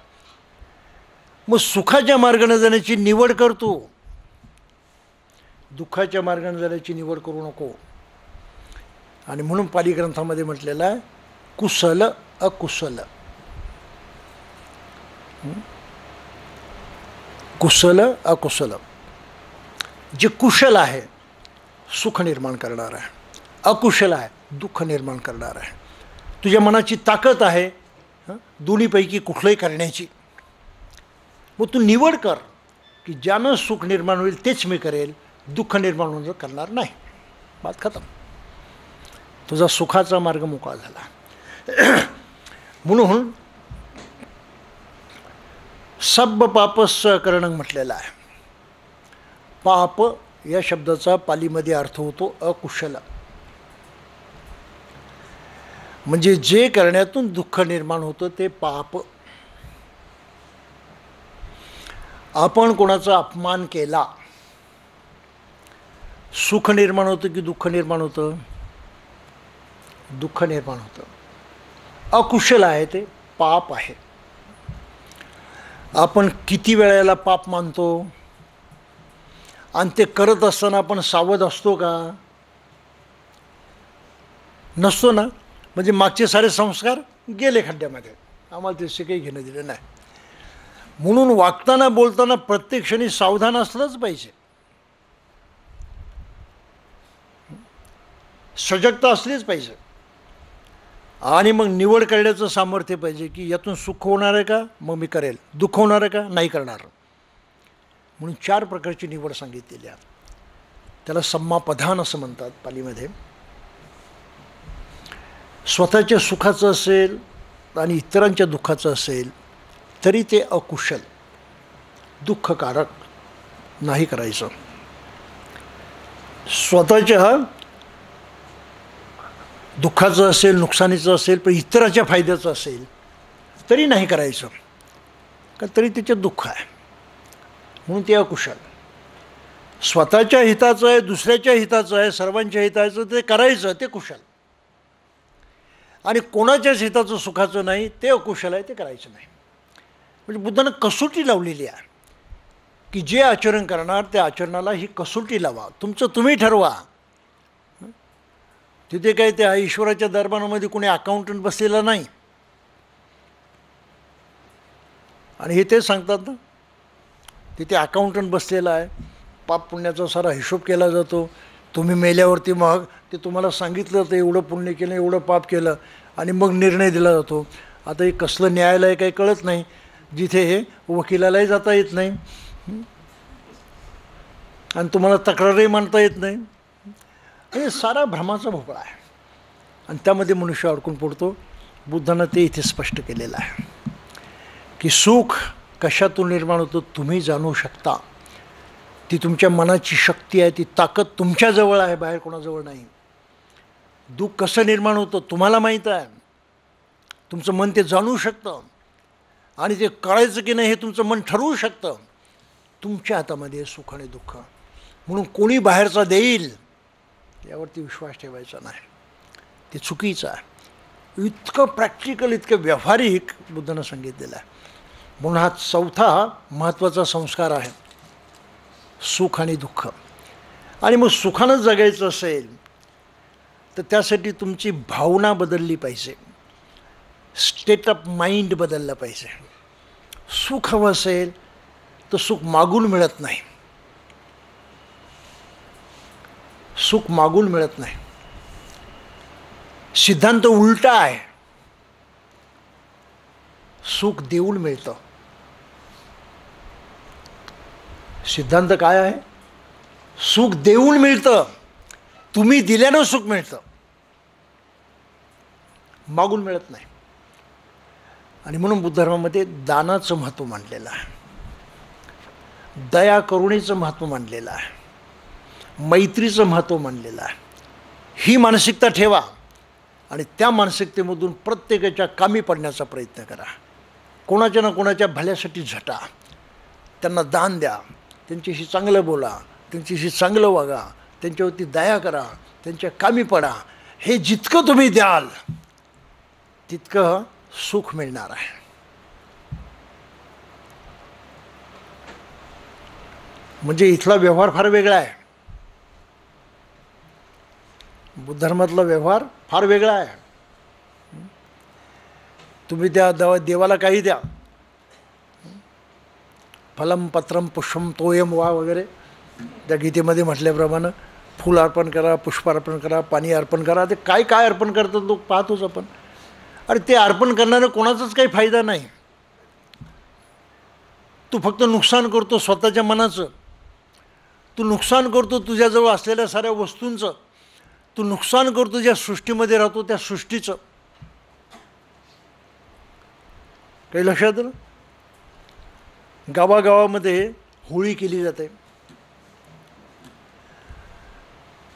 मग सुखाच्या मार्गाने जाण्याची निवड करतो, दुःखाच्या मार्गाने जाण्याची निवड करू नको. आणि म्हणून पाली ग्रंथामध्ये म्हटलेलं आहे कुशल अकुशल. कुशल अकुशल. जे कुशल आहे सुख निर्माण करणार आहे, अकुशल आहे दुःख निर्माण करणार आहे. तुझ्या मनाची ताकद आहे दोन्हीपैकी कुठलंही करण्याची. मग तू निवड कर की ज्यानं सुख निर्माण होईल तेच मी करेल, दुःख निर्माण होणं करणार नाही. बात खतम. तुझा सुखाचा मार्ग मोकळा झाला. म्हणून सब पापस्य करणं म्हटलेलं आहे. पाप या शब्दाचा पालीमध्ये अर्थ होतो अकुशल. म्हणजे जे करण्यातून दुःख निर्माण होतं ते पाप. आपण कोणाचा अपमान केला, सुख निर्माण होतं की दुःख निर्माण होतं? दुःख निर्माण होतं. अकुशल आहे ते, पाप आहे. आपण किती वेळेला पाप मानतो आणि ते करत असताना आपण सावध असतो का? नसतो ना. म्हणजे मागचे सारे संस्कार गेले खड्ड्यामध्ये, आम्हाला त्याचे काही घेणं दिलं नाही. म्हणून वागताना बोलताना प्रत्येक क्षणी सावधान असलंच पाहिजे, सजगता असलीच पाहिजे. आणि मग निवड करण्याचं सामर्थ्य पाहिजे की यातून सुख होणार आहे का, मग मी करेल. दुःख होणार आहे का, नाही करणार. म्हणून 4 प्रकारची निवड सांगितलेली आहे. त्याला सम्मापधान असं म्हणतात पालीमध्ये. स्वतःच्या सुखाचं असेल आणि इतरांच्या दुःखाचं असेल तरी ते अकुशल, दुःखकारक नाही करायचं. स्वतःच्या दुःखाचं असेल, नुकसानीचं असेल, पण इतराच्या फायद्याचं असेल तरी नाही करायचं, का तरी त्याच्यात दुःख आहे, म्हणून ते अकुशल. स्वतःच्या हिताचं आहे, दुसऱ्याच्या हिताचं आहे, सर्वांच्या हिताचं ते करायचं, ते कुशल. आणि कोणाच्याच हिताचं सुखाचं नाही ते अकुशल आहे, ते करायचं नाही. म्हणजे बुद्धानं कसोटी लावलेली आहे की जे आचरण करणार त्या आचरणाला ही कसोटी लावा, तुमचं तुम्ही ठरवा. तिथे काय त्या ईश्वराच्या दरबारामध्ये कोणी अकाउंटंट बसलेला नाही. आणि हे तेच सांगतात ना, तिथे अकाउंटंट बसलेला आहे, पाप पुण्याचा सारा हिशोब केला जातो. तुम्ही मेल्यावरती मग ते तुम्हाला सांगितलं तर एवढं पुण्य केलं, एवढं पाप केलं, आणि मग निर्णय दिला जातो. आता हे कसलं न्यायालय काही कळत नाही, जिथे हे वकिलालाही जाता येत नाही आणि तुम्हाला तक्रारही मांडता येत नाही. हे सारा भ्रमाचा भोपळा आहे आणि त्यामध्ये मनुष्य अडकून पडतो. बुद्धानं ते इथे स्पष्ट केलेलं आहे की सुख कशातून निर्माण होतं तुम्ही जाणू शकता. ती तुमच्या मनाची शक्ती आहे, ती ताकद तुमच्याजवळ आहे, बाहेर कोणाजवळ नाही. दुःख कसं निर्माण होतं तुम्हाला माहीत आहे, तुमचं मन ते जाणू शकतं आणि ते कळायचं की नाही हे तुमचं मन ठरवू शकतं. तुमच्या हातामध्ये सुख आणि दुःख. म्हणून कोणी बाहेरचा देईल यावरती विश्वास ठेवायचा नाही, ते चुकीचं आहे. इतकं प्रॅक्टिकल, इतकं व्यावहारिक बुद्धानं सांगितलेलं आहे. म्हणून हा 4था महत्त्वाचा संस्कार आहे, सुख आणि दुःख. आणि मग सुखानं जगायचं असेल तर त्यासाठी तुमची भावना बदलली पाहिजे, स्टेट ऑफ माइंड बदललं पाहिजे. सुख हवं असेल तर सुख मागून मिळत नाही, सुख मागून मिळत नाही. सिद्धांत उलटा आहे, सुख देऊन मिळतं. सिद्धांत काय आहे? सुख देऊन मिळतं, तुम्ही दिल्यानं सुख मिळतं, मागून मिळत नाही. आणि म्हणून बुद्ध धर्मामध्ये दानाचं महत्त्व मानलेलं आहे, दया करुणेचं महत्त्व मानलेलं आहे, मैत्रीचं महत्त्व मानलेलं आहे. ही मानसिकता ठेवा आणि त्या मानसिकतेमधून प्रत्येकाच्या कामी पडण्याचा प्रयत्न करा. कोणाच्या ना कोणाच्या भल्यासाठी झटा, त्यांना दान द्या, त्यांच्याशी चांगलं बोला, त्यांच्याशी चांगलं वागा, त्यांच्यावरती दया करा, त्यांच्या कामी पडा. हे जितकं तुम्ही द्याल तितकं सुख मिळणार आहे. म्हणजे इथला व्यवहार फार वेगळा आहे, बुद्ध धर्मातला व्यवहार फार वेगळा आहे. तुम्ही त्या देवाला काही द्या, फलम पत्रम पुष्पम तोयम वा वगैरे त्या गीतेमध्ये म्हटल्याप्रमाणे फूल अर्पण करा, पुष्प अर्पण करा, पाणी अर्पण करा. ते काय काय अर्पण करतात लोक पाहतोच आपण. अरे ते अर्पण करणारं कोणाचाच काही फायदा नाही, तू फक्त नुकसान करतो स्वतःच्या मनाचं, तू नुकसान करतो तुझ्याजवळ असलेल्या साऱ्या वस्तूंचं, तू नुकसान करतो ज्या सृष्टीमध्ये राहतो त्या सृष्टीचं. काही लक्षात आलं? गावागावामध्ये होळी केली जाते.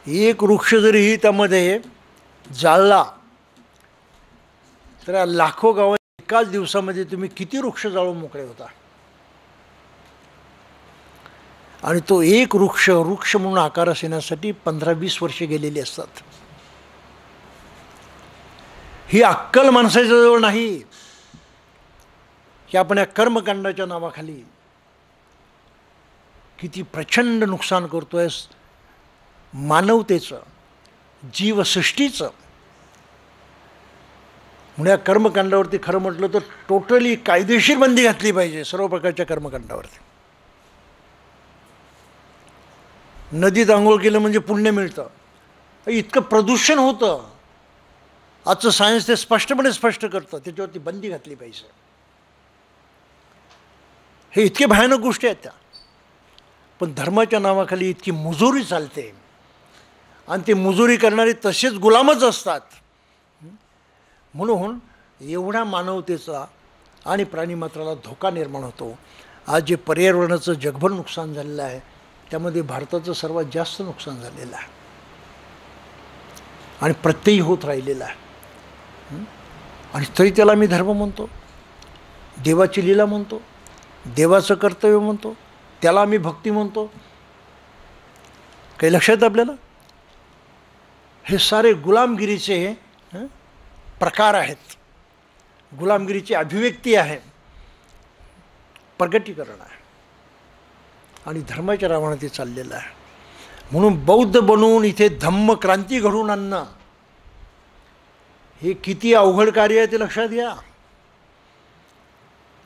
एक वृक्ष जरीही त्यामध्ये जाळला तर लाखो गावात एकाच दिवसामध्ये तुम्ही किती वृक्ष जाळून मोकळे होता. आणि तो एक वृक्ष म्हणून आकारास येण्यासाठी 15-20 वर्षे गेलेली असतात. ही अक्कल माणसाच्या जवळ नाही की आपण या कर्मकांडाच्या नावाखाली किती प्रचंड नुकसान करतोय मानवतेचं, जीवसृष्टीचं. म्हणून या कर्मकांडावरती खरं म्हटलं तर टोटली कायदेशीर बंदी घातली पाहिजे सर्व प्रकारच्या कर्मकांडावरती. नदीत आंघोळ केलं म्हणजे पुण्य मिळतं, इतकं प्रदूषण होतं. आजचं सायन्स ते स्पष्टपणे स्पष्ट करतं. त्याच्यावरती बंदी घातली पाहिजे. हे इतके भयानक गोष्टी आहेत त्या. पण धर्माच्या नावाखाली इतकी मुजोरी चालते आणि ते मुजोरी करणारे तसेच गुलामच असतात. म्हणून एवढा मानवतेचा आणि प्राणीमात्राला धोका निर्माण होतो. आज जे पर्यावरणाचं जगभर नुकसान झालेलं आहे त्यामध्ये भारताचं सर्वात जास्त नुकसान झालेलं आहे आणि प्रत्ययी होत राहिलेला आहे. आणि तरी त्याला मी धर्म म्हणतो, देवाची लीला म्हणतो, देवाचं कर्तव्य म्हणतो, त्याला आम्ही भक्ती म्हणतो. काही लक्षात आपल्याला? हे सारे गुलामगिरीचे प्रकार आहेत, गुलामगिरीची अभिव्यक्ती आहे, प्रगटीकरण आहे आणि धर्माच्या रावणात ते चाललेलं आहे. म्हणून बौद्ध बनवून इथे धम्म क्रांती घडवून आणणं हे किती अवघड कार्य आहे ते लक्षात घ्या.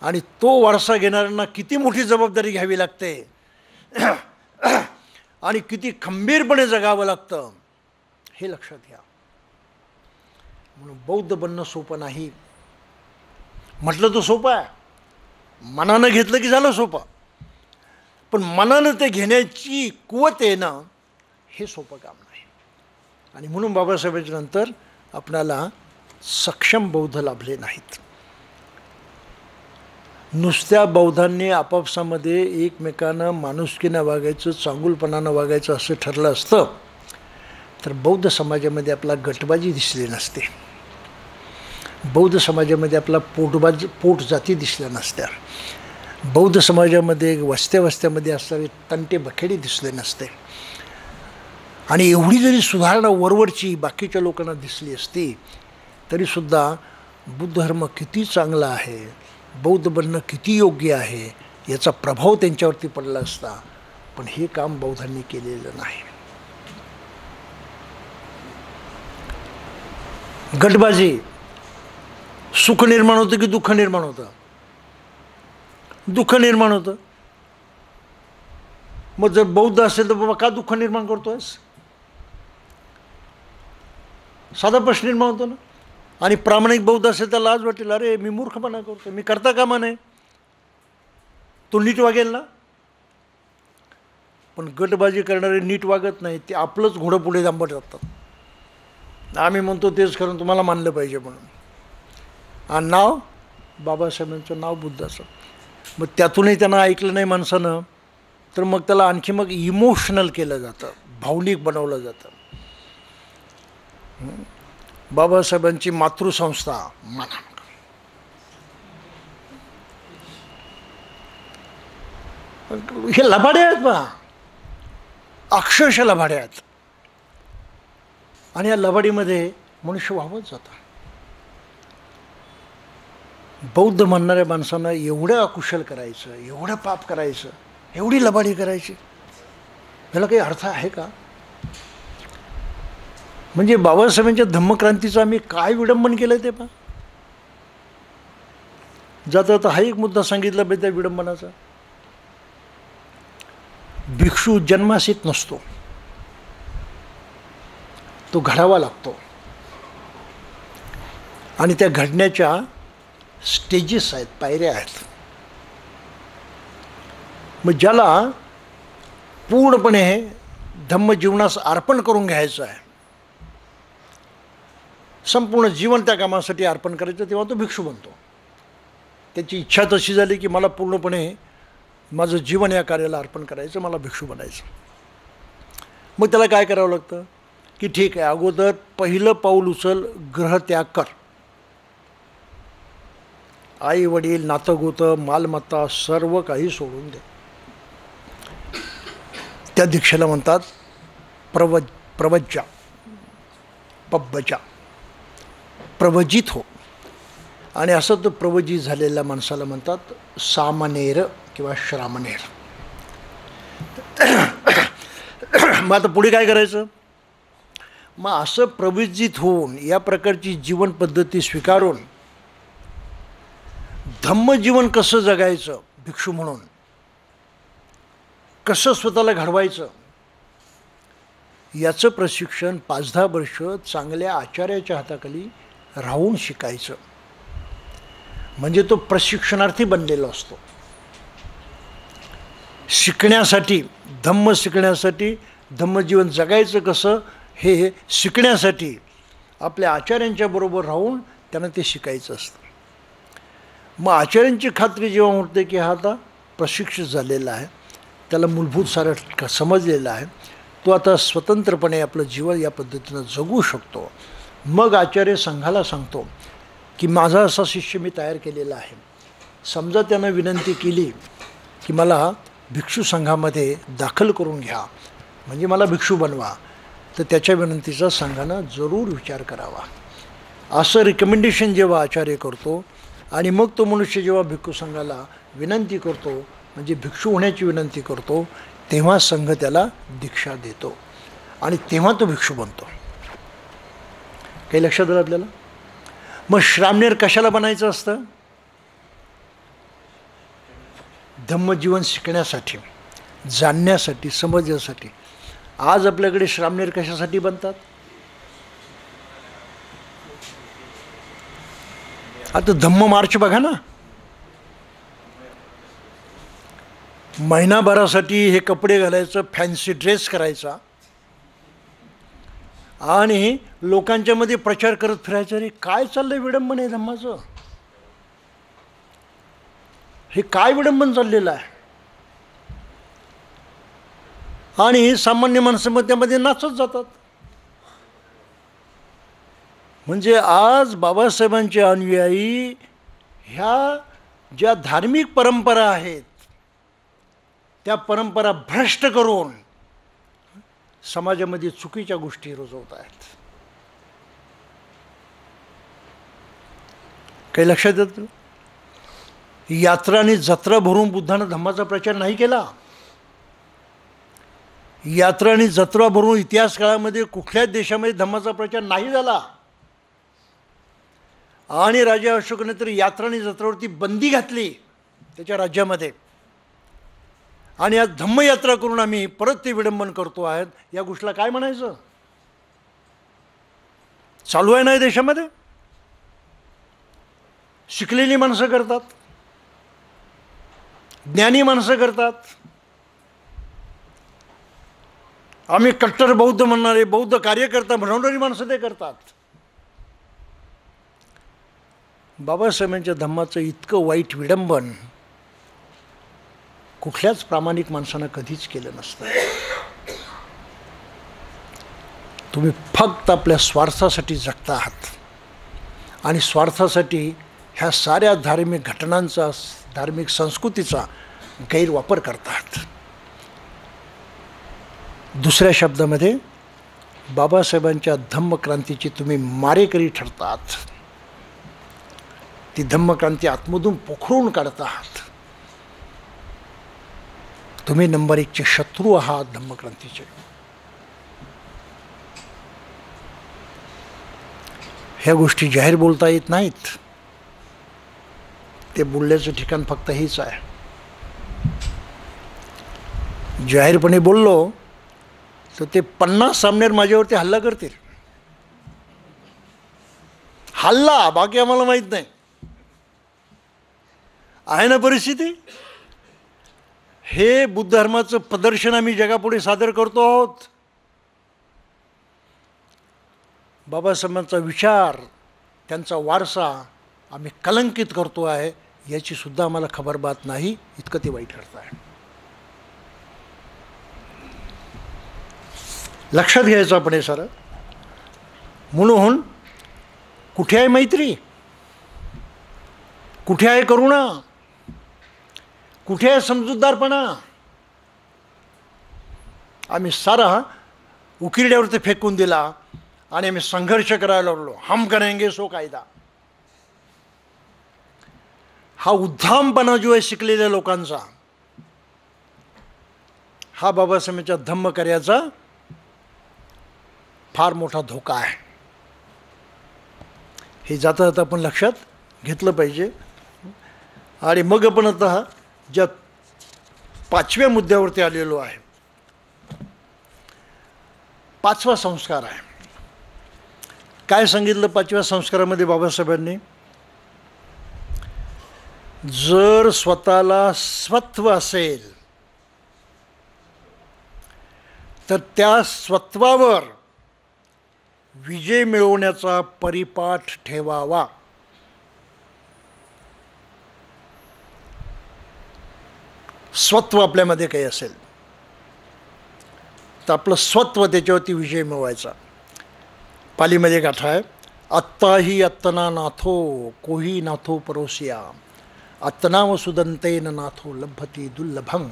आणि तो वारसा घेणाऱ्यांना किती मोठी जबाबदारी घ्यावी लागते आणि किती खंबीरपणे जगावं लागतं हे लक्षात घ्या. म्हणून बौद्ध बनणं सोपं नाही. म्हटलं तर सोपं आहे, मनानं घेतलं की झालं सोपं, पण मनानं ते घेण्याची कुवत येणं हे सोपं काम नाही. आणि म्हणून बाबासाहेबांच्या नंतर आपणाला सक्षम बौद्ध लाभले नाहीत. नुसत्या बौद्धांनी आपापसामध्ये एकमेकांना माणुसकीनं वागायचं, चांगुलपणानं वागायचं असं ठरलं असतं तर बौद्ध समाजामध्ये आपला गटबाजी दिसली नसते, बौद्ध समाजामध्ये आपला पोट जाती दिसल्या नसत्या, बौद्ध समाजामध्ये वस्त्यामध्ये असणारे तंटे बखेडी दिसले नसते. आणि एवढी जरी सुधारणा वरवरची बाकीच्या लोकांना दिसली असती तरीसुद्धा बुद्ध धर्म किती चांगला आहे, बौद्ध बनणं किती योग्य आहे याचा प्रभाव त्यांच्यावरती पडला असता. पण हे काम बौद्धांनी केलेलं नाही. गटबाजी सुख निर्माण होतं की दुःख निर्माण होतं? दुःख निर्माण होतं. मग जर बौद्ध असेल तर बाबा का दुःख निर्माण करतोयस? साधा प्रश्न निर्माण होतो ना. आणि प्रामाणिक बौद्ध असेल तर लाज वाटेल, अरे मी मूर्खपणा करतो, मी करता कामा नये, तो नीट वागेल ना. पण गटबाजी करणारे नीट वागत नाही, ते आपलंच घोडं पुढे दांबत जातात. आम्ही म्हणतो तेच करून तुम्हाला मानलं पाहिजे म्हणून. आणि नाव बाबासाहेबांचं, नाव बुद्धाचं. मग त्यातूनही त्यांना ऐकलं नाही माणसानं तर मग त्याला आणखी मग इमोशनल केलं जातं, भावनिक बनवलं जातं. बाबासाहेबांची मातृसंस्था माना, हे लबाडे आहेत बा, अक्षरशः लबाडे आहेत. आणि या लबाडीमध्ये मनुष्य वाहवत जातं. बौद्ध म्हणणाऱ्या माणसांना एवढं अकुशल करायचं, एवढं पाप करायचं, एवढी लबाडी करायची, याला काही अर्थ आहे का? म्हणजे बाबासाहेबांच्या धम्मक्रांतीचं आम्ही काय विडंबन केलं ते पहा. जाता तर हा एक मुद्दा सांगितला पाहिजे त्या विडंबनाचा. भिक्षू जन्मासीत नसतो, तो घडावा लागतो. आणि त्या घडण्याच्या स्टेजेस आहेत, पायऱ्या आहेत. मग ज्याला पूर्णपणे धम्मजीवनास अर्पण करून घ्यायचं आहे, संपूर्ण जीवन त्या कामासाठी अर्पण करायचं, तेव्हा तो भिक्षू बनतो. त्याची इच्छा तशी झाली की मला पूर्णपणे माझं जीवन या कार्याला अर्पण करायचं, मला भिक्षू बनायचं. मग त्याला काय करावं लागतं की ठीक आहे, अगोदर पहिलं पाऊल उचल, ग्रहत्याग कर. आई वडील, नातं-गोतं, मालमत्ता सर्व काही सोडून दे. त्या दीक्षेला म्हणतात प्रवज्जा, पब्बजा. प्रवजित हो. आणि असं तो प्रवजित झालेल्या माणसाला म्हणतात सामनेर किंवा श्रामनेर. मग आता पुढे काय करायचं? मग असं प्रवजित होऊन या प्रकारची जीवन पद्धती स्वीकारून धम्मजीवन कसं जगायचं, भिक्षू म्हणून कसं स्वतःला घडवायचं, याचं प्रशिक्षण 5-10 वर्ष चांगल्या आचार्याच्या हाताखाली राहून शिकायचं. म्हणजे तो प्रशिक्षणार्थी बनलेला असतो. शिकण्यासाठी, धम्म शिकण्यासाठी, धम्मजीवन जगायचं कसं हे शिकण्यासाठी आपल्या आचार्यांच्या बरोबर राहून त्यांना ते शिकायचं असतं. मग आचार्यांची खात्री जेव्हा होते की हा आता प्रशिक्षित झालेला आहे, त्याला मूलभूत सारं समजलेलं आहे, तो आता स्वतंत्रपणे आपलं जीवन या पद्धतीनं जगू शकतो. मग आचार्य संघाला सांगतो की माझा असा शिष्य मी तयार केलेला आहे. समजा त्यानं विनंती केली की मला भिक्षू संघामध्ये दाखल करून घ्या, म्हणजे मला भिक्षू बनवा, तर त्याच्या विनंतीचा संघानं जरूर विचार करावा. असं रिकमेंडेशन जेव्हा आचार्य करतो आणि मग तो मनुष्य जेव्हा भिक्षू संघाला विनंती करतो, म्हणजे भिक्षू होण्याची विनंती करतो, तेव्हा संघ त्याला दीक्षा देतो आणि तेव्हा तो भिक्षू बनतो. काही लक्षात आलं आपल्याला? मग श्रामनेर कशाला बनायचं असतं? धम्मजीवन शिकण्यासाठी, जाणण्यासाठी, समजण्यासाठी. आज आपल्याकडे श्रामनेर कशासाठी बनतात? आता धम्म मार्च बघा ना, महिनाभरासाठी हे कपडे घालायचं, फॅन्सी ड्रेस करायचा आणि लोकांच्या मध्ये प्रचार करत फिरायचं. अरे काय चाललंय विडंबन आहे धम्माचं? हे काय विडंबन चाललेलं आहे? आणि सामान्य माणसं त्यामध्ये नाचत जातात. म्हणजे आज बाबासाहेबांचे अनुयायी ह्या ज्या धार्मिक परंपरा आहेत त्या परंपरा भ्रष्ट करून समाजामध्ये चुकीच्या गोष्टी रुजवत आहेत. काही लक्षात येतं? यात्रा आणि जत्रा भरून बुद्धानं धम्माचा प्रचार नाही केला. यात्रा आणि जत्रा भरून इतिहास काळामध्ये कुठल्याच देशामध्ये धम्माचा प्रचार नाही झाला. आणि राजा अशोकने तर यात्रा आणि जत्रावरती बंदी घातली त्याच्या राज्यामध्ये. आणि आज धम्मयात्रा करून आम्ही परत ते विडंबन करतो आहेत, या गोष्टीला काय म्हणायचं? चालू आहे ना देशामध्ये. शिकलेली माणसं करतात, ज्ञानी माणसं करतात. आम्ही कट्टर बौद्ध म्हणणारे, बौद्ध कार्यकर्ता म्हणणारी माणसं ते करतात. बाबासाहेबांच्या धम्माचं इतकं वाईट विडंबन कुठल्याच प्रामाणिक माणसानं कधीच केलं नसतं. तुम्ही फक्त आपल्या स्वार्थासाठी जगता आहात आणि स्वार्थासाठी ह्या साऱ्या धार्मिक घटनांचा, धार्मिक संस्कृतीचा गैरवापर करतात. दुसऱ्या शब्दामध्ये बाबासाहेबांच्या धम्मक्रांतीची तुम्ही मारेकरी ठरतात. ती धम्मक्रांती आतमधून पोखरून काढत आहात. तुम्ही नंबर 1चे शत्रू आहात धम्मक्रांतीचे. ह्या गोष्टी जाहीर बोलता येत नाहीत. ते बोलण्याचं ठिकाण फक्त हेच आहे. जाहीरपणे बोललो तर ते 50 सामनेर माझ्यावरती हल्ला करतील. हल्ला, बाकी आम्हाला माहीत नाही. आहे ना परिस्थिती? हे बुद्ध धर्माचं प्रदर्शन आम्ही जगापुढे सादर करतो आहोत. बाबासाहेबांचा विचार, त्यांचा वारसा आम्ही कलंकित करतो आहे, याची सुद्धा आम्हाला खबरबात नाही. इतकं ते वाईट करत आहे. लक्षात घ्यायचं आपण हे सारं. म्हणून कुठे आहे मैत्री? कुठे आहे करुणा? कुठे आहे समजूतदारपणा? आम्ही सारा उकिरड्यावरती फेकून दिला आणि आम्ही संघर्ष करायला लागलो, हम करेंगे सो कायदा. हा उद्धामपणा जो आहे शिकलेल्या लोकांचा, हा बाबासाहेबांच्या धम्मकार्याचा फार मोठा धोका आहे. हे जाता जाता आपण लक्षात घेतलं पाहिजे. आणि मग आपण आता ज्या 5व्या मुद्द्यावरती आलेलो आहे, 5वा संस्कार आहे. काय सांगितलं 5व्या संस्कारामध्ये बाबासाहेबांनी? जर स्वतःला स्वत्व असेल तर त्या स्वत्वावर विजय मिळवण्याचा परिपाठ ठेवावा. स्वत्व आपल्यामध्ये काही असेल तर आपलं स्वत्व त्याच्यावरती विजय मिळवायचा. पालीमध्ये गाठा आहे, आत्ताही आत्तना नाथो कोही नाथो परोसिया, आत्तनाव सुदंतेन नाथो लभती दुर्लभं.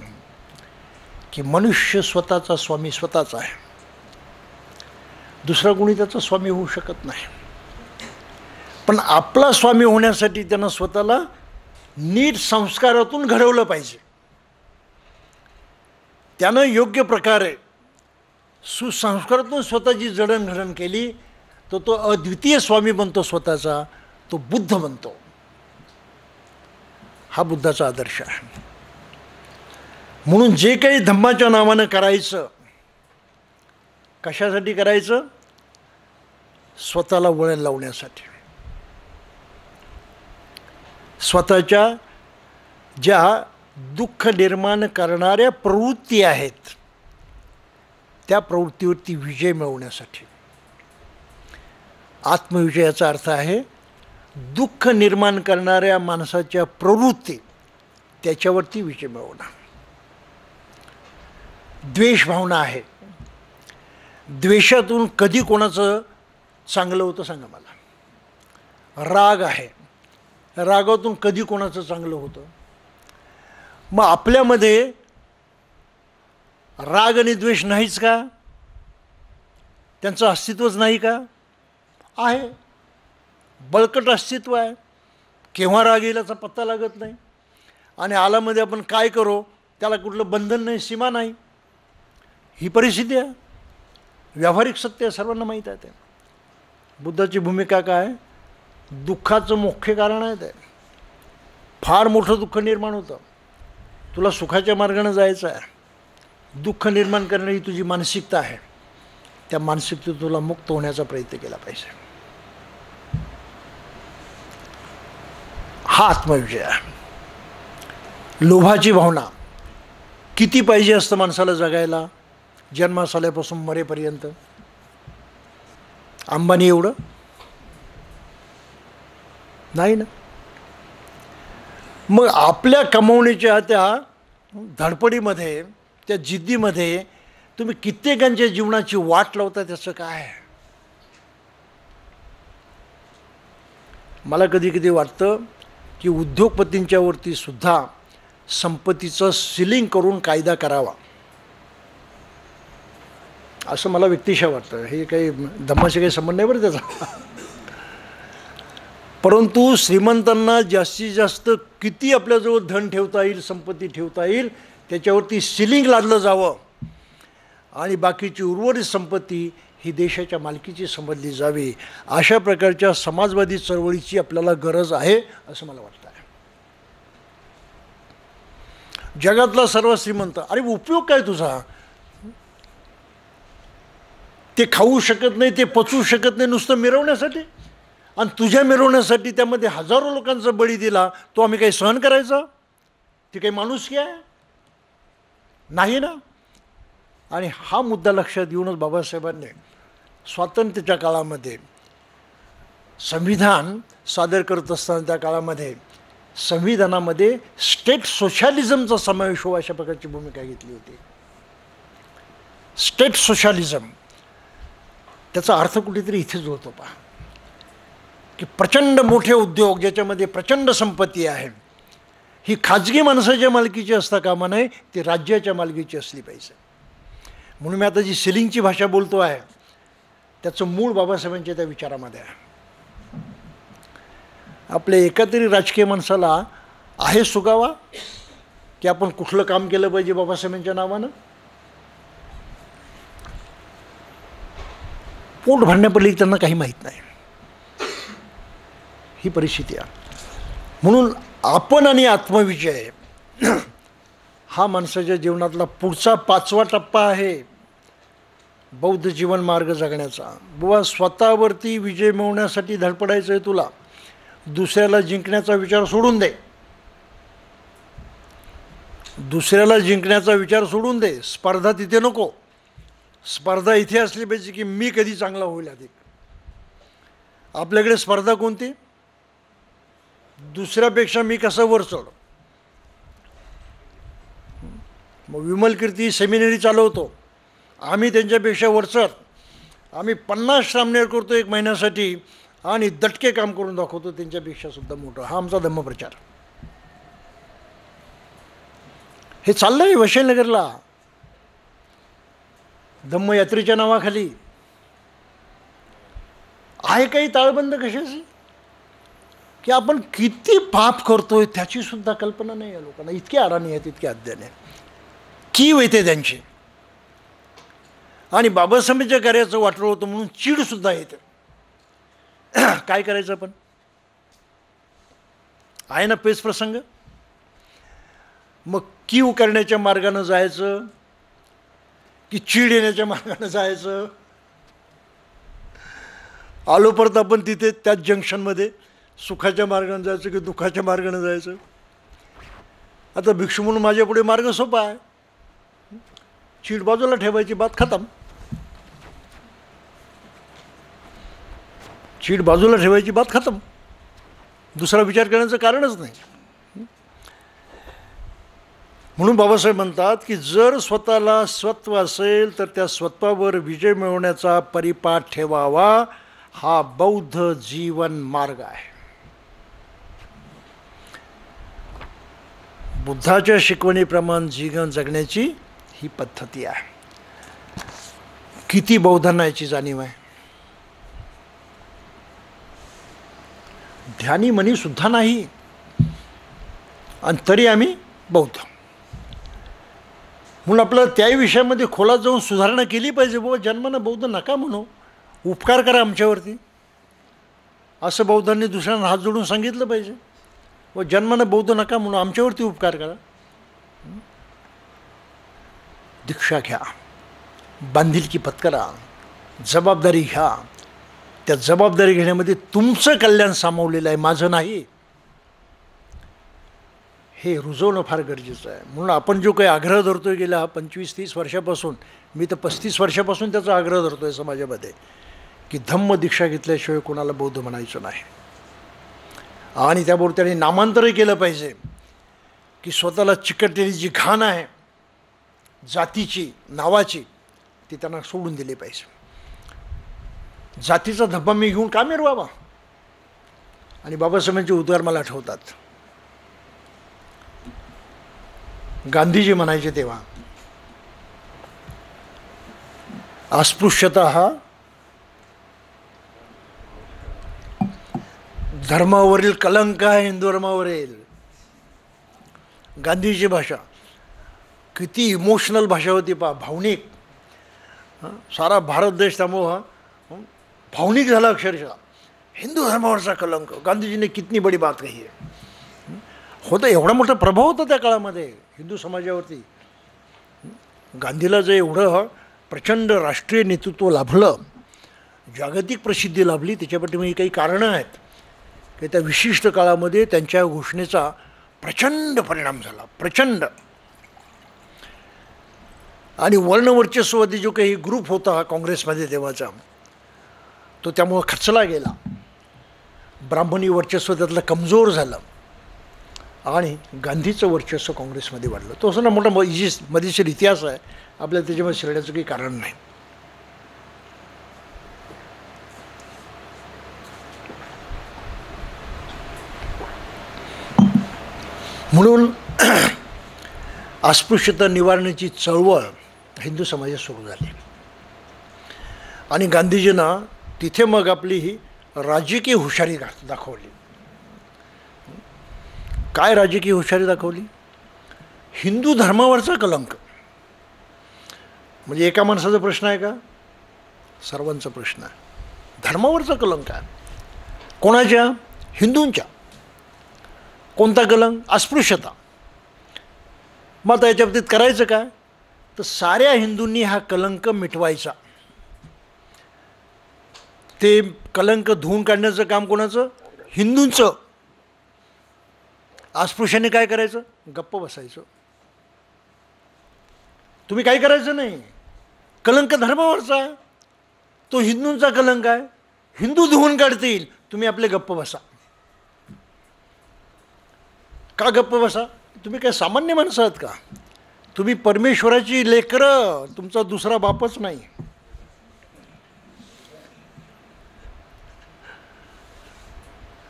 की मनुष्य स्वतःचा स्वामी स्वतःचा आहे, दुसरा कोणी त्याचा स्वामी होऊ शकत नाही. पण आपला स्वामी होण्यासाठी त्यानं स्वतःला नीट संस्कारातून घडवलं पाहिजे. त्यानं योग्य प्रकारे सुसंस्कारातून स्वतःची जडणघडण केली तर तो अद्वितीय स्वामी बनतो स्वतःचा, तो बुद्ध बनतो. हा बुद्धाचा आदर्श आहे. म्हणून जे काही धम्माच्या नावानं करायचं, कशासाठी करायचं? स्वतःला वळण लावण्यासाठी. स्वतःच्या ज्या दुःख निर्माण करणाऱ्या प्रवृत्ती आहेत त्या प्रवृत्तीवरती विजय मिळवण्यासाठी. आत्मविजयाचा अर्थ आहे दुःख निर्माण करणाऱ्या माणसाच्या प्रवृत्ती त्याच्यावरती विजय मिळवणं. द्वेष भावना आहे, द्वेषातून कधी कोणाचं चांगलं होतं सांगा मला. राग आहे, रागातून कधी कोणाचं चांगलं होतं? मग आपल्यामध्ये राग आणि द्वेष नाहीच का? त्यांचं अस्तित्वच नाही का? आहे, बळकट अस्तित्व आहे. केव्हा राग येईल याचा पत्ता लागत नाही. आणि आलामध्ये आपण काय करू त्याला कुठलं बंधन नाही, सीमा नाही. ही परिस्थिती आहे, व्यावहारिक सत्य सर्वांना माहीत आहे. ते बुद्धाची भूमिका काय? दुःखाचं मुख्य कारण आहे. ते फार मोठं दुःख निर्माण होतं. तुला सुखाच्या मार्गाने जायचं आहे, दुःख निर्माण करणारी तुझी मानसिकता आहे, त्या मानसिकतेतून तुला मुक्त होण्याचा प्रयत्न केला पाहिजे. हा आत्मविजय आहे. लोभाची भावना किती पाहिजे असतं माणसाला जगायला, जन्मास आल्यापासून मरेपर्यंत? अंबानी एवढं नाही ना. मग आपल्या कमावणीच्या त्या धडपडीमध्ये, त्या जिद्दीमध्ये तुम्ही कित्येकांच्या जीवनाची वाट लावता, त्याचं काय? मला कधी कधी वाटतं की उद्योगपतींच्या वरती सुद्धा संपत्तीचं सिलिंग करून कायदा करावा, असं मला व्यक्तिशः वाटतं. हे काही धम्माशी काही संबंध नाही बरं त्याचा. परंतु श्रीमंतांना जास्तीत जास्त किती आपल्याजवळ धन ठेवता येईल, संपत्ती ठेवता येईल, त्याच्यावरती सिलिंग लादलं जावं आणि बाकीची उर्वरित संपत्ती ही देशाच्या मालकीची समजली जावी. अशा प्रकारच्या समाजवादी चळवळीची आपल्याला गरज आहे असं मला वाटतं आहे. जगातला सर्व श्रीमंत, अरे उपयोग काय तुझा? ते खाऊ शकत नाही, ते पचवू शकत नाही, नुसतं मिरवण्यासाठी. आणि तुझ्या मिरवण्यासाठी त्यामध्ये हजारो लोकांचा बळी दिला, तो आम्ही काही सहन करायचा? ती काही माणुसकी आहे? नाही ना. आणि हा मुद्दा लक्षात येऊनच बाबासाहेबांनी स्वातंत्र्याच्या काळामध्ये संविधान सादर करत असताना त्या काळामध्ये संविधानामध्ये स्टेट सोशलिझमचा समावेश हो अशा प्रकारची भूमिका घेतली होती. स्टेट सोशलिझम त्याचा अर्थ कुठेतरी इथे जुळतो पहा, की प्रचंड मोठे उद्योग ज्याच्यामध्ये प्रचंड संपत्ती आहे, ही खाजगी माणसाच्या मालकीची असता कामा नये, ती राज्याच्या मालकीची असली पाहिजे. म्हणून मी आता जी सिलिंगची भाषा बोलतो आहे त्याचं मूळ बाबासाहेबांच्या त्या विचारामध्ये आहे. आपल्या एका तरी राजकीय माणसाला आहे सुगावा की आपण कुठलं काम केलं पाहिजे बाबासाहेबांच्या नावानं? पोट भरण्यापलीकडे त्यांना काही माहीत नाही. ही परिस्थिती आहे. म्हणून आपण आणि आत्मविजय हा माणसाच्या जीवनातला पुढचा 5वा टप्पा आहे बौद्ध जीवन मार्ग जगण्याचा. बुवा, स्वतःवरती विजय मिळवण्यासाठी धडपडायचं आहे तुला. दुसऱ्याला जिंकण्याचा विचार सोडून दे. दुसऱ्याला जिंकण्याचा विचार सोडून दे. स्पर्धा तिथे नको. स्पर्धा इथे असली पाहिजे की मी कधी चांगला होईल अधिक. आपल्याकडे स्पर्धा कोणती? दुसऱ्यापेक्षा मी कसं वर चढ. मग विमल कीर्ती सेमिनरी चालवतो, आम्ही त्यांच्यापेक्षा वरचढ. आम्ही 50 सामने करतो 1 महिन्यासाठी आणि दटके काम करून दाखवतो त्यांच्यापेक्षा सुद्धा मोठं. हा आमचा धम्मप्रचार. हे चाललं आहे वैशालीनगरला धम्मयात्रेच्या नावाखाली. आहे काही ताळबंद कशाची की आपण किती पाप करतोय त्याची सुद्धा कल्पना नाही आहे लोकांना. इतके अडाणी आहेत, इतके अज्ञान आहे. कीव येते त्यांची. आणि बाबासाहेबांच्या कार्याचं वाटलं होतं म्हणून चीडसुद्धा येते. काय करायचं आपण? आहे ना पेच प्रसंग. मग कीव करण्याच्या मार्गानं जायचं की चीड येण्याच्या मार्गानं जायचं? आलो परत आपण तिथे त्याच जंक्शनमध्ये सुखाच्या मार्गानं जायचं की दुःखाच्या मार्गानं जायचं? आता भिक्षू म्हणून माझ्यापुढे मार्ग सोपा आहे. चीड बाजूला ठेवायची, बात खतम. चीड बाजूला ठेवायची, बात खतम. दुसरा विचार करण्याचं कारणच नाही. म्हणून बाबासाहेब म्हणतात की जर स्वतःला स्वत्व असेल तर त्या स्वत्वावर विजय मिळवण्याचा परिपाठ ठेवावा. हा बौद्ध जीवन मार्ग आहे. बुद्धाच्या शिकवणीप्रमाणे जीवन जगण्याची ही पद्धती आहे. किती बौद्धांना याची जाणीव आहे? ध्यानी मनी सुद्धा नाही आणि तरी आम्ही बौद्ध. म्हणून आपल्याला त्याही विषयामध्ये खोलात जाऊन सुधारणा केली पाहिजे. बाबा, जन्मानं बौद्ध नका म्हणू, उपकार करा आमच्यावरती, असं बौद्धांनी दुसऱ्यांना हात जोडून सांगितलं पाहिजे. व जन्मानं बौद्ध नका म्हणू, आमच्यावरती उपकार करा. दीक्षा घ्या, बांधिलकी पत्करा, जबाबदारी घ्या. त्या जबाबदारी घेण्यामध्ये तुमचं कल्याण सामावलेलं आहे, माझं नाही. हे रुजवणं फार गरजेचं आहे. म्हणून आपण जो काही आग्रह धरतोय गेल्या 25-30 वर्षापासून, मी तर 35 वर्षापासून त्याचा आग्रह धरतोय समाजामध्ये की धम्म दीक्षा घेतल्याशिवाय कोणाला बौद्ध म्हणायचं नाही. आणि त्याबरोबर त्यांनी नामांतरही केलं पाहिजे की स्वतःला चिकटलेली जी घाण आहे जातीची, नावाची, ती त्यांना सोडून दिली पाहिजे. जातीचा धब्बा मी घेऊन का मिरवावा? आणि बाबासाहेबांचे उद्गार मला आठवतात. गांधीजी म्हणायचे तेव्हा, अस्पृश्यता हा धर्मावरील कलंक आहे, हिंदू धर्मावरील. गांधीची भाषा किती इमोशनल भाषा होती पहा, भावनिक. सारा भारत देश त्यामुळं भावनिक झाला अक्षरशः. हिंदू धर्मावरचा कलंक. गांधीजीने कितनी बडी बात कही आहे. होता एवढा मोठा प्रभाव होता त्या काळामध्ये हिंदू समाजावरती. गांधीला जे एवढं प्रचंड राष्ट्रीय नेतृत्व लाभलं, जागतिक प्रसिद्धी लाभली, त्याच्यापाठी काही कारणं आहेत की त्या विशिष्ट काळामध्ये त्यांच्या घोषणेचा प्रचंड परिणाम झाला, प्रचंड. आणि वर्णवर्चस्ववादी जो काही ग्रुप होता काँग्रेसमध्ये तेव्हाचा, तो त्यामुळं खचला गेला. ब्राह्मणी वर्चस्व त्यातलं कमजोर झालं आणि गांधीचं वर्चस्व काँग्रेसमध्ये वाढलं. तो असं ना मोठा मजेशीर इतिहास आहे, आपल्याला त्याच्यामध्ये शिरण्याचं काही कारण नाही. म्हणून अस्पृश्यता निवारणाची चळवळ हिंदू समाजात सुरू झाली. आणि गांधीजींना तिथे मग आपली ही राजकीय हुशारी दाखवली. काय राजकीय हुशारी दाखवली? हिंदू धर्मावरचा कलंक. म्हणजे एका माणसाचा प्रश्न आहे का? सर्वांचा प्रश्न आहे. धर्मावरचा कलंक आहे. कोणाच्या? हिंदूंच्या. कोणता कलंक? अस्पृश्यता. मग आता याच्या बाबतीत करायचं काय? तर साऱ्या हिंदूंनी हा कलंक मिटवायचा. ते कलंक धुवून काढण्याचं काम कोणाचं? हिंदूंचं. अस्पृश्याने काय करायचं? गप्प बसायचं. तुम्ही काय करायचं नाही. कलंक धर्मावरचा आहे, तो हिंदूंचा कलंक आहे. हिंदू धुवून काढतील, तुम्ही आपले गप्प बसा. का गप्प बसा? तुम्ही काय सामान्य माणसं आहात का? तुम्ही परमेश्वराची लेकरं, तुमचा दुसरा बापच नाही.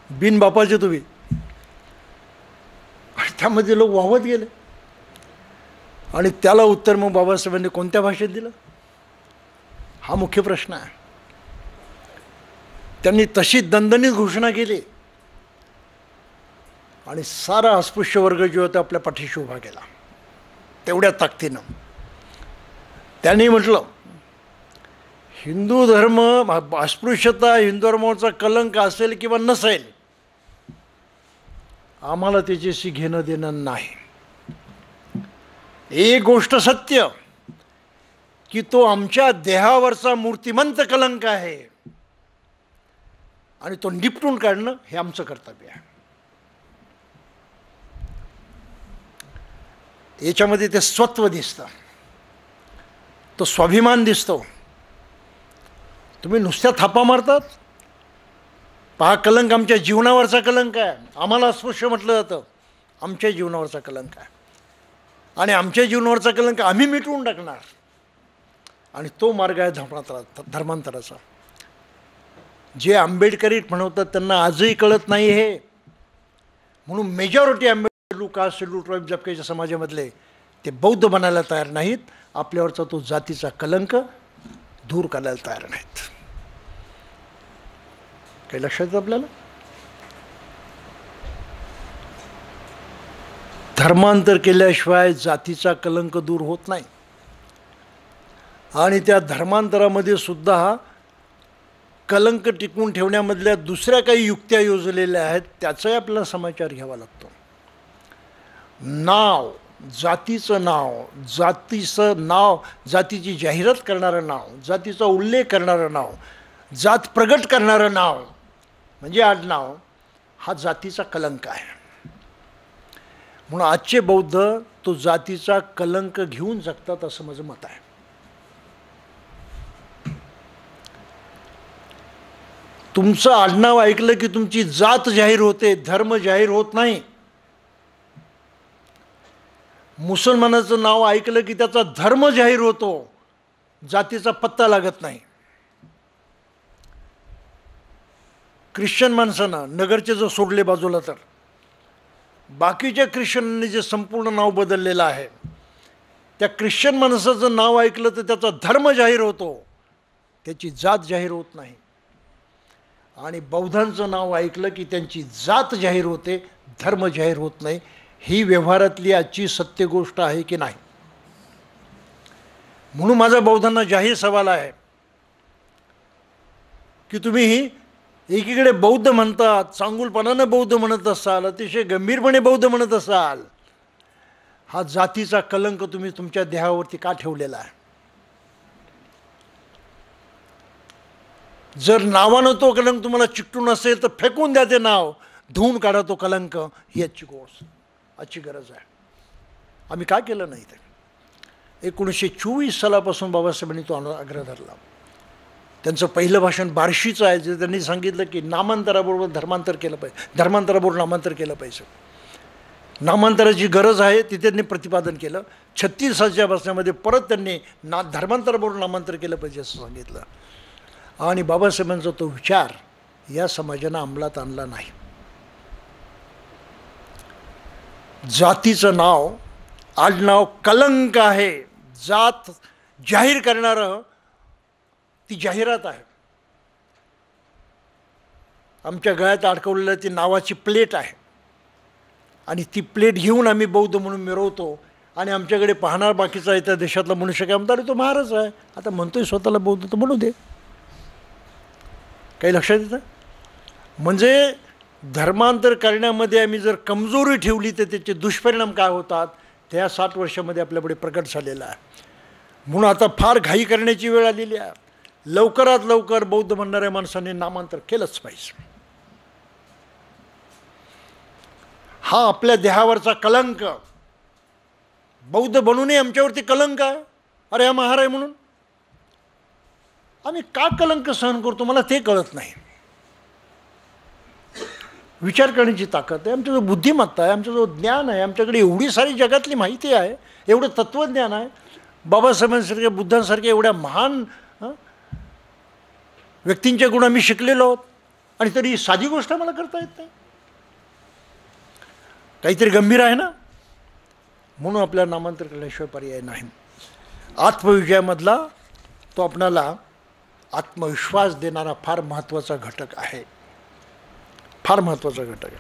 बिन बापाचे तुम्ही. त्यामध्ये लोक वाहवत गेले. आणि त्याला उत्तर मग बाबासाहेबांनी कोणत्या भाषेत दिलं? हा मुख्य प्रश्न आहे. त्यांनी तशी दणदणीत घोषणा केली आणि सारा अस्पृश्य वर्ग जो होता आपल्या पाठीशी उभा केला तेवढ्या ताकदीनं. त्यांनी म्हटलं, हिंदू धर्म, अस्पृश्यता हिंदू धर्माचा कलंक असेल किंवा नसेल, आम्हाला त्याच्याशी घेणं देणं नाही. एक गोष्ट सत्य की तो आमच्या देहावरचा मूर्तिमंत कलंक आहे आणि तो निपटून काढणं हे आमचं कर्तव्य आहे. याच्यामध्ये ते स्वत्व दिसतं, तो स्वाभिमान दिसतो. तुम्ही नुसत्या थापा मारतात. पहा, कलंक आमच्या जीवनावरचा कलंक आहे. आम्हाला अस्पृश्य म्हटलं जातं, आमच्या जीवनावरचा कलंक आहे. आणि आमच्या जीवनावरचा कलंक आम्ही मिटवून टाकणार. आणि तो मार्ग आहे धर्मांतराचा. जे आंबेडकरी म्हणवतात त्यांना आजही कळत नाही हे. म्हणून majority Ambedkar caste schedule tribe जबक्याच्या समाजामधले ते बौद्ध बनायला तयार नाहीत. आपल्यावरचा तो जातीचा कलंक दूर करायला तयार नाहीत. काही लक्षात येतं आपल्याला? धर्मांतर केल्याशिवाय जातीचा कलंक दूर होत नाही. आणि त्या धर्मांतरामध्ये सुद्धा हा कलंक टिकवून ठेवण्यामधल्या दुसऱ्या काही युक्त्या योजलेल्या आहेत, त्याचाही आपल्याला समाचार घ्यावा लागतो. नाव, जातीचं नाव, जातीची जाहिरात करणारं नाव, जातीचा उल्लेख करणारं नाव, जात प्रगट करणारं नाव म्हणजे आडनाव, हा जातीचा कलंक आहे. म्हणून आजचे बौद्ध तो जातीचा कलंक घेऊन जगतात असं माझं मत आहे. तुमचं आडनाव ऐकलं की तुमची जात जाहीर होते, धर्म जाहीर होत नाही. मुसलमानाचं नाव ऐकलं की त्याचा धर्म जाहीर होतो, जातीचा पत्ता लागत नाही. ख्रिश्चन माणसांना नगरचे जर सोडले बाजूला तर बाकीच्या ख्रिश्चनांनी जे संपूर्ण नाव बदललेलं आहे, त्या ख्रिश्चन माणसाचं नाव ऐकलं तर त्याचा धर्म जाहीर होतो, त्याची जात जाहीर होत नाही. आणि बौद्धांचं नाव ऐकलं की त्यांची जात जाहीर होते, धर्म जाहीर होत नाही. ही व्यवहारातली आजची सत्य गोष्ट आहे की नाही? म्हणून माझा बौद्धांना जाहीर सवाल आहे की तुम्ही एकीकडे बौद्ध म्हणतात, चांगुलपणानं बौद्ध म्हणत असाल, अतिशय गंभीरपणे बौद्ध म्हणत असाल, हा जातीचा कलंक तुम्ही तुमच्या देहावरती का ठेवलेला आहे? जर नावानं तो कलंक तुम्हाला चिकटून असेल तर फेकून द्या ते नाव, धुवून काढा तो कलंक. ही आजची गरज आहे. आम्ही काय केलं नाही ते. 1924 सालापासून बाबासाहेबांनी तो आग्रह धरला. त्यांचं पहिलं भाषण बार्शीचं आहे, जे त्यांनी सांगितलं की नामांतराबरोबर धर्मांतर केलं पाहिजे, धर्मांतराबरोबर नामांतर केलं पाहिजे. नामांतराची गरज आहे तिथे त्यांनी प्रतिपादन केलं. 36 सालच्या भाषणामध्ये परत त्यांनी धर्मांतराबरोबर नामांतर केलं पाहिजे असं सांगितलं. आणि बाबासाहेबांचा तो विचार या समाजानं अंमलात आणला नाही. जातीचं नाव, आडनाव कलंक आहे. जात जाहीर करणारं ती जाहिरात आहे. आमच्या गळ्यात अडकवलेलं ती नावाची प्लेट आहे आणि ती प्लेट घेऊन आम्ही बौद्ध म्हणून मिरवतो आणि आमच्याकडे पाहणार बाकीचा इतर देशातला मनुष्य काय म्हणतात, तो महाराज आहे, आता म्हणतोय स्वतःला बौद्ध, तर म्हणू दे. काही लक्षात येतं? म्हणजे धर्मांतर करण्यामध्ये आम्ही जर कमजोरी ठेवली तर त्याचे दुष्परिणाम काय होतात ते ह्या 60 वर्षामध्ये आपल्यापुढे प्रकट झालेलं आहे. म्हणून आता फार घाई करण्याची वेळ आलेली आहे. लवकरात लवकर बौद्ध म्हणणाऱ्या माणसाने नामांतर केलंच पाहिजे. हा आपल्या देहावरचा कलंक, बौद्ध बनूनही आमच्यावरती कलंक आहे. अरे हा महार आहे म्हणून आम्ही का कलंक सहन करतो मला ते कळत नाही. विचार करण्याची ताकद आहे, आमच्याजवळ बुद्धिमत्ता आहे, आमच्याजवळ ज्ञान आहे, आमच्याकडे एवढी सारी जगातली माहिती आहे, एवढं तत्त्वज्ञान आहे. बाबासाहेबांसारख्या बुद्धांसारख्या एवढ्या महान व्यक्तींच्या गुण आम्ही शिकलेलो आहोत आणि तरी साधी गोष्ट मला करता येत नाही. काहीतरी गंभीर आहे ना. म्हणून आपल्याला नामांतर करण्याशिवाय पर्याय नाही. आत्मविजयामधला तो आपणाला आत्मविश्वास देणारा फार महत्त्वाचा घटक आहे, फार महत्त्वाचा घटक आहे.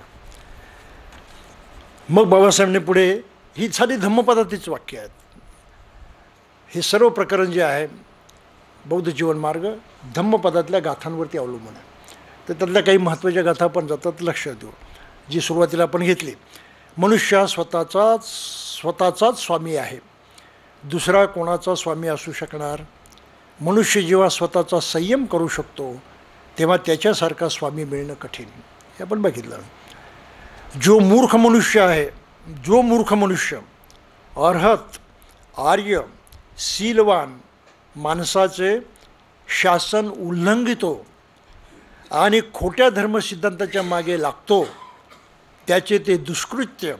मग बाबासाहेबांनी पुढे ही साधी धम्मपदातीच वाक्य आहेत. हे सर्व प्रकरण जे आहे बौद्ध जीवन मार्ग धम्मपदातल्या गाथांवरती अवलंबून आहे. तर त्यातल्या काही महत्त्वाच्या गाथा आपण जातात लक्षात देऊ. जी सुरुवातीला आपण घेतली, मनुष्य हा स्वतःचाच स्वामी आहे, दुसरा कोणाचा स्वामी असू शकणार. मनुष्य जेव्हा स्वतःचा संयम करू शकतो तेव्हा त्याच्यासारखा स्वामी मिळणं कठीण, हे आपण बघितलं. जो मूर्ख मनुष्य अर्हत आर्य शीलवान माणसाचे शासन उल्लंघितो आणि खोट्या धर्मसिद्धांताच्या मागे लागतो, त्याचे ते दुष्कृत्य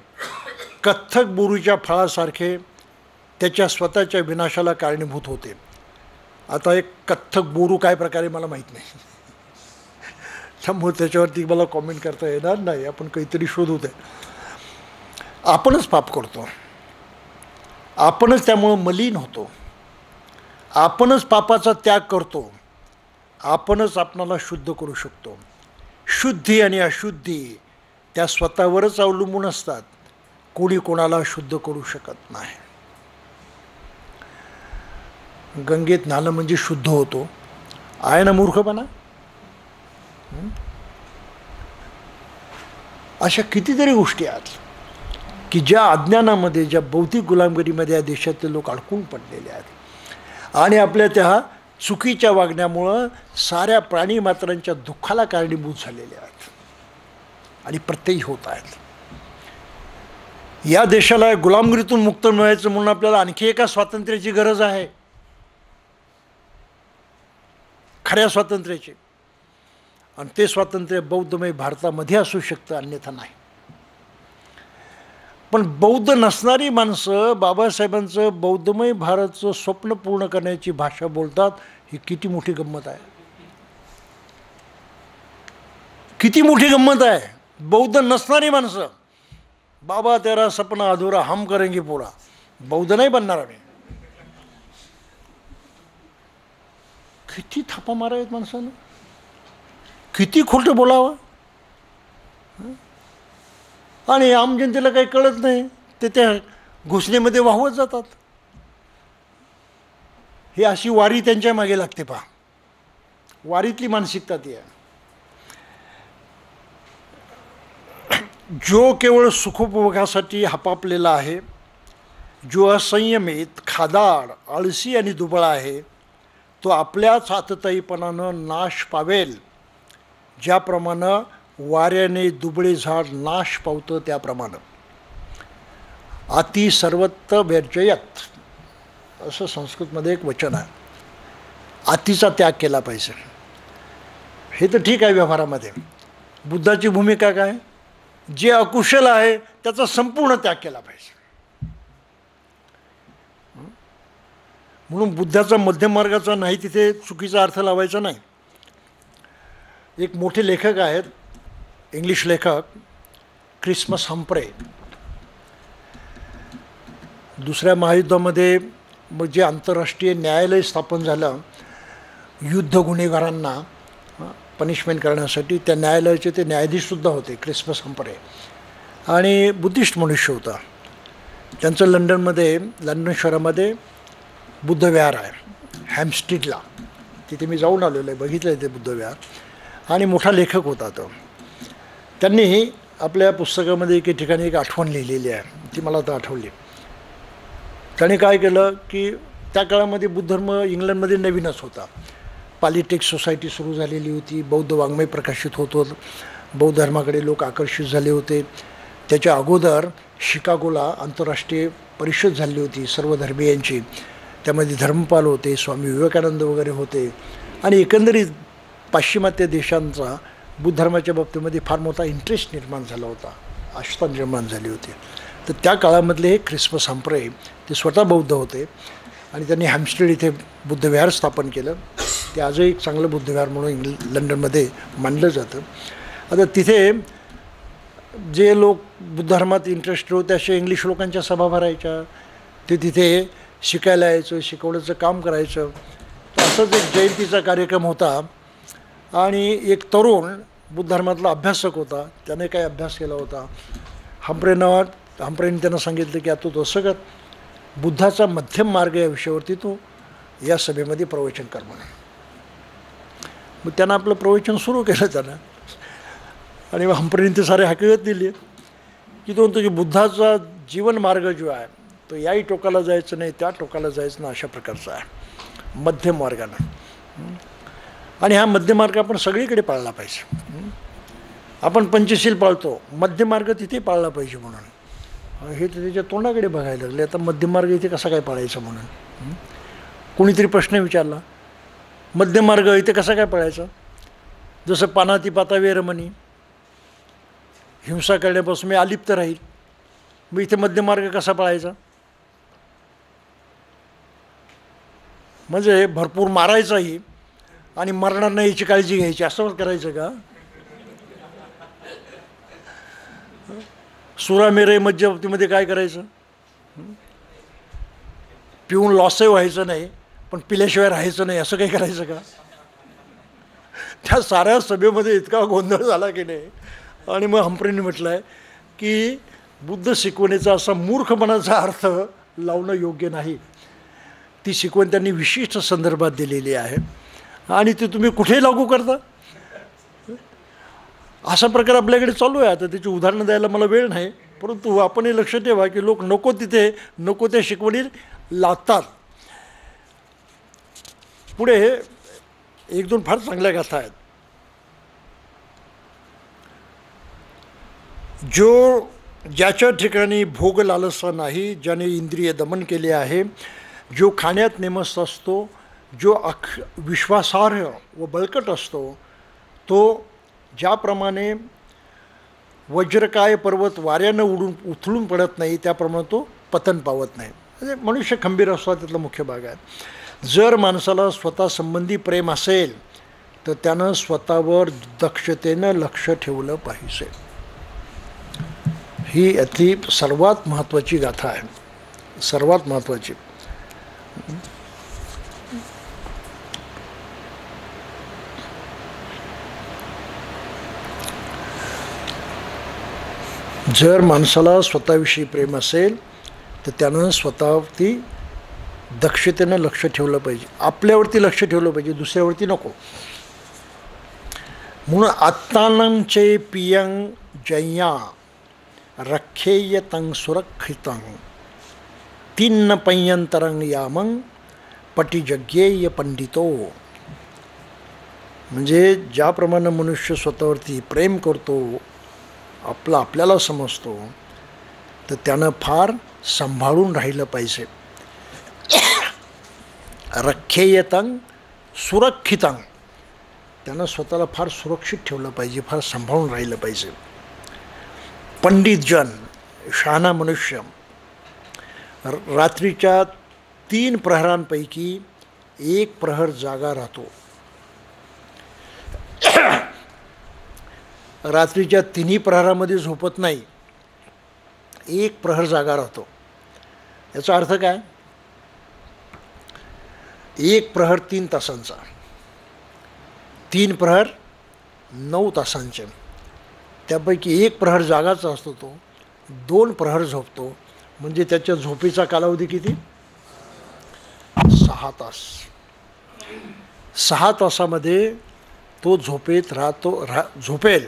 कथ्थक बोरूच्या फळासारखे त्याच्या स्वतःच्या विनाशाला कारणीभूत होते. आता एक कथ्थक बोरू काय प्रकारे मला माहीत नाही, त्यामुळे त्याच्यावरती मला कॉमेंट करता येणार नाही. आपण काहीतरी शोधू ते. आपणच पाप करतो, आपणच त्यामुळं मलिन होतो, आपणच पापाचा त्याग करतो, आपणच आपणाला शुद्ध करू शकतो. शुद्धी आणि अशुद्धी त्या स्वतःवरच अवलंबून असतात. कोणी कोणाला शुद्ध करू शकत नाही. गंगेत न्हाणं म्हणजे शुद्ध होतो आहे ना मूर्खपणा. अशा कितीतरी गोष्टी आहेत की ज्या अज्ञानामध्ये, ज्या भौतिक गुलामगिरीमध्ये या देशातले लोक अडकून पडलेले आहेत आणि आपल्या त्या चुकीच्या वागण्यामुळं साऱ्या प्राणीमात्रांच्या दुःखाला कारणीभूत झालेले आहेत आणि प्रत्ययी होत आहेत. या देशाला गुलामगिरीतून मुक्त मिळायचं म्हणून आपल्याला आणखी एका स्वातंत्र्याची गरज आहे, खऱ्या स्वातंत्र्याची. आणि ते स्वातंत्र्य बौद्धमय भारतामध्ये असू शकतं, अन्यथा नाही. पण बौद्ध नसणारी माणसं बाबासाहेबांचं बौद्धमय भारतचं स्वप्न पूर्ण करण्याची भाषा बोलतात. ही किती मोठी गंमत आहे, किती मोठी गंमत आहे. बौद्ध नसणारी माणसं, बाबा तेरा सपना अधुरा हम करेंगे पूरा. बौद्ध नाही बनणार आम्ही. किती थापा मारावेत माणसानं, किती खोटं बोलावं. आणि आम जनतेला काही कळत नाही, ते त्या घोषणेमध्ये वाहवत जातात. ही अशी वारी त्यांच्या मागे लागते. पहा, वारीतली मानसिकता ती आहे. जो केवळ सुखोपभोगासाठी हपापलेला आहे, जो असंयमित, खादाड, आळसी आणि दुबळा आहे, तो आपल्याच आतताईपणानं नाश पावेल. ज्याप्रमाणे वाऱ्याने दुबळे झाड नाश पावतं त्याप्रमाणे. अति सर्वत्र वर्जयत असं संस्कृतमध्ये एक वचन आहे. अतिचा त्याग केला पाहिजे. हे तर ठीक आहे व्यवहारामध्ये. बुद्धाची भूमिका काय? जे अकुशल आहे त्याचा संपूर्ण त्याग केला पाहिजे. म्हणून बुद्धाचा मध्यम मार्गाचा नाही तिथे चुकीचा अर्थ लावायचा नाही. एक मोठे लेखक आहेत, इंग्लिश लेखक क्रिसमस हम्फ्रे. दुसऱ्या महायुद्धामध्ये मग जे आंतरराष्ट्रीय न्यायालय स्थापन झालं युद्ध गुन्हेगारांना पनिशमेंट करण्यासाठी त्या न्यायालयाचे ते न्यायाधीशसुद्धा होते, क्रिस्पस हंप्रे, आणि बुद्धिस्ट मनुष्य होता. त्यांचं लंडन शहरामध्ये बुद्धविहार आहे हॅम्पस्टीडला, तिथे मी जाऊन आलेलो आहे, बघितलं आहे ते बुद्धविहार, आणि मोठा लेखक होता तो. त्यांनी आपल्या पुस्तकामध्ये एके ठिकाणी एक आठवण लिहिलेली आहे, ती मला आता आठवली. त्याने काय केलं की त्या काळामध्ये बुद्ध धर्म इंग्लंडमध्ये नवीनच होता, पॉलिटिक्स सोसायटी सुरू झालेली होती, बौद्ध वाङ्मय प्रकाशित होत होतं, बौद्ध धर्माकडे लोक आकर्षित झाले होते. त्याच्या अगोदर शिकागोला आंतरराष्ट्रीय परिषद झाली होती सर्व धर्मीयांची, त्यामध्ये धर्मपाल होते, स्वामी विवेकानंद वगैरे होते, आणि एकंदरीत पाश्चिमात्य देशांचा बुद्ध धर्माच्या बाबतीमध्ये फार मोठा इंटरेस्ट निर्माण झाला होता, आस्था निर्माण झाली होती. तर त्या काळामधले हे क्रिस्पस हंप्रे ते स्वतः बौद्ध होते आणि त्यांनी हॅम्पस्टेड इथे बुद्धविहार स्थापन केलं. ते आजही एक चांगलं बुद्धविहार म्हणून लंडनमध्ये मानलं जातं. आता तिथे जे लोक बुद्ध धर्मात इंटरेस्टेड होते असे इंग्लिश लोकांच्या सभा भरायच्या, ते तिथे शिकायला यायचं, शिकवण्याचं काम करायचं. असंच एक जयंतीचा कार्यक्रम होता आणि एक तरुण बुद्ध धर्मातला अभ्यासक होता, त्याने काही अभ्यास केला होता. हंप्रेने त्यांना सांगितलं की आता तू असं कर, बुद्धाचा मध्यम मार्ग या विषयावरती तू या सभेमध्ये प्रवचन कर म्हणून. मग त्यानं आपलं प्रवचन सुरू केलं त्यानं, आणि मग हंप्रेने ते सारे हकीकत दिली की तो तुझी बुद्धाचा जीवन मार्ग जो आहे तो याही टोकाला जायचं नाही, त्या टोकाला जायचं नाही, अशा प्रकारचा आहे, मध्यम मार्गानं. आणि हा मध्यम मार्ग आपण सगळीकडे पाळला पाहिजे. आपण पंचशील पाळतो, मध्यम मार्ग तिथे पाळला पाहिजे म्हणून. हे तर त्याच्या तोंडाकडे बघायला लागले, आता मध्यम मार्ग इथे कसा काय पाळायचा म्हणून. कोणीतरी प्रश्न विचारला, मध्यम मार्ग इथे कसा काय पाळायचा? जसं पानाती पाता वेरमणी, हिंसा करण्यापासून मी अलिप्त राहील, मग इथे मध्यम मार्ग कसा पाळायचा? म्हणजे भरपूर मारायचाही आणि मरणार नाही याची काळजी घ्यायची, असं करायचं का? सुरामेरे मध्यवर्तीमध्ये काय करायचं? पिऊन लॉसही व्हायचं नाही पण पिल्याशिवाय राहायचं नाही, असं काही करायचं का? त्या साऱ्या सभेमध्ये इतका गोंधळ झाला की नाही. आणि मग हंप्रेने म्हटलं आहे की बुद्ध शिकवणीचा असा मूर्खपणाचा अर्थ लावणं योग्य नाही. ती शिकवण त्यांनी विशिष्ट संदर्भात दिलेली आहे आणि ती तुम्ही कुठेही लागू करता. असा प्रकार आपल्याकडे चालू आहे. आता त्याची उदाहरणं द्यायला मला वेळ नाही, परंतु आपणही लक्ष ठेवा की लोक नको तिथे नको त्या शिकवणी लादतात. पुढे एक दोन फार चांगल्या गाथा आहेत. ज्याच्या ठिकाणी भोग लालसा नाही, ज्याने इंद्रिय दमन केले आहे, जो खाण्यात नेमस्त असतो, जो विश्वासार्ह व बळकट असतो, तो ज्याप्रमाणे वज्रकाय पर्वत वाऱ्यानं उथळून पडत नाही त्याप्रमाणे तो पतन पावत नाही. म्हणजे मनुष्य खंबीर असतो, त्यातला मुख्य भाग आहे. जर माणसाला स्वतः संबंधी प्रेम असेल तर त्यानं स्वतःवर दक्षतेनं लक्ष ठेवलं पाहिजे. ही यातली सर्वात महत्त्वाची गाथा आहे, सर्वात महत्त्वाची. जर माणसाला स्वतःविषयी प्रेम असेल तर त्यानं स्वतःवरती दक्षतेनं लक्ष ठेवलं पाहिजे, आपल्यावरती लक्ष ठेवलं पाहिजे, दुसऱ्यावरती नको. म्हणून आत्तानंचे पियं जय्या रखेय तं सुरक्षितं तिन्न पय्यंतरं यामं पटिजज्ञेय पंडितो. म्हणजे ज्याप्रमाणे मनुष्य स्वतःवरती प्रेम करतो, आपल्याला समजतो, तर त्यानं फार सांभाळून राहिलं पाहिजे. रखेयतं सुरक्षितं, त्यानं स्वतःला फार सुरक्षित ठेवलं पाहिजे, फार सांभाळून राहिलं पाहिजे. पंडितजन, शहाणा मनुष्य, रात्रीच्या 3 प्रहरांपैकी 1 प्रहर जागा राहतो. रात्रीच्या 3ही प्रहरामध्ये झोपत नाही, 1 प्रहर जागा राहतो. याचा अर्थ काय? 1 प्रहर 3 तासांचा. 3 प्रहर 9 तासांचे, त्यापैकी 1 प्रहर जागाचा असतो, तो 2 प्रहर झोपतो, म्हणजे त्याच्या झोपेचा कालावधी किती? 6 तास. 6 तासामध्ये तो झोपेत झोपेल,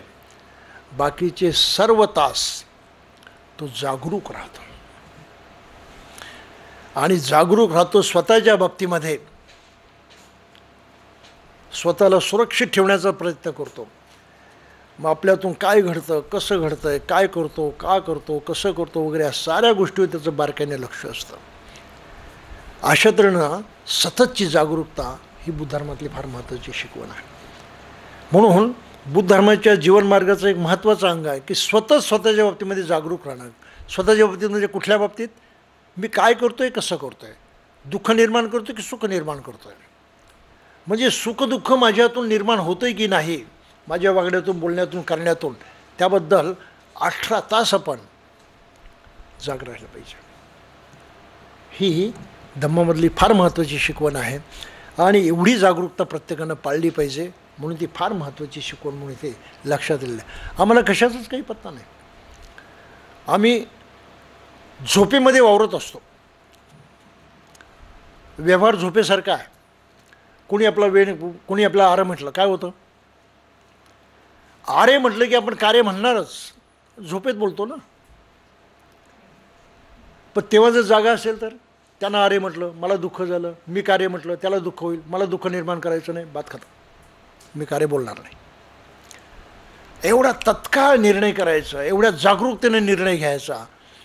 बाकीचे सर्व तास तो जागरूक राहतो. आणि जागरूक राहतो स्वतःच्या बाबतीमध्ये, स्वतःला सुरक्षित ठेवण्याचा प्रयत्न करतो. मग आपल्यातून काय घडतं, कसं घडतं आहे, काय करतो, का करतो, कसं करतो वगैरे, या साऱ्या गोष्टीवर त्याचं बारकाईने लक्ष असतं. अशा तऱ्हेनं सततची जागरूकता ही बुद्ध धर्मातली फार महत्त्वाची शिकवण आहे. म्हणून बुद्ध धर्माच्या जीवनमार्गाचं एक महत्त्वाचं अंग आहे की स्वतःच्या बाबतीमध्ये जागरूक राहणं. स्वतःच्या बाबतीत म्हणजे कुठल्या बाबतीत? मी काय करतो आहे, कसं करतो आहे, दुःख निर्माण करतो की सुख निर्माण करतो आहे, म्हणजे सुखदुःख माझ्यातून निर्माण होतं आहे की नाही, माझ्या वागण्यातून, बोलण्यातून, करण्यातून, त्याबद्दल 18 तास आपण जाग राहिलं पाहिजे. ही धम्मामधली फार महत्त्वाची शिकवण आहे आणि एवढी जागरूकता प्रत्येकानं पाळली पाहिजे. म्हणून ती फार महत्त्वाची शिकवण म्हणून ते लक्षात दिलेलं आहे. आम्हाला कशाचाच काही पत्ता नाही. आम्ही झोपेमध्ये वावरत असतो. व्यवहार झोपेसारखा आहे. कोणी आपला कोणी आपला आरे म्हटलं काय होतं? आरे म्हटलं की आपण कार्य म्हणणारच, झोपेत बोलतो ना. पण तेव्हा जर जागा असेल तर त्यांना आरे म्हटलं, मला दुःख झालं, मी कार्य म्हटलं, त्याला दुःख होईल, मला दुःख निर्माण करायचं नाही, बात खतम, मी कार्य बोलणार नाही. एवढा तत्काळ निर्णय करायचा, एवढ्या जागरूकतेने निर्णय घ्यायचा,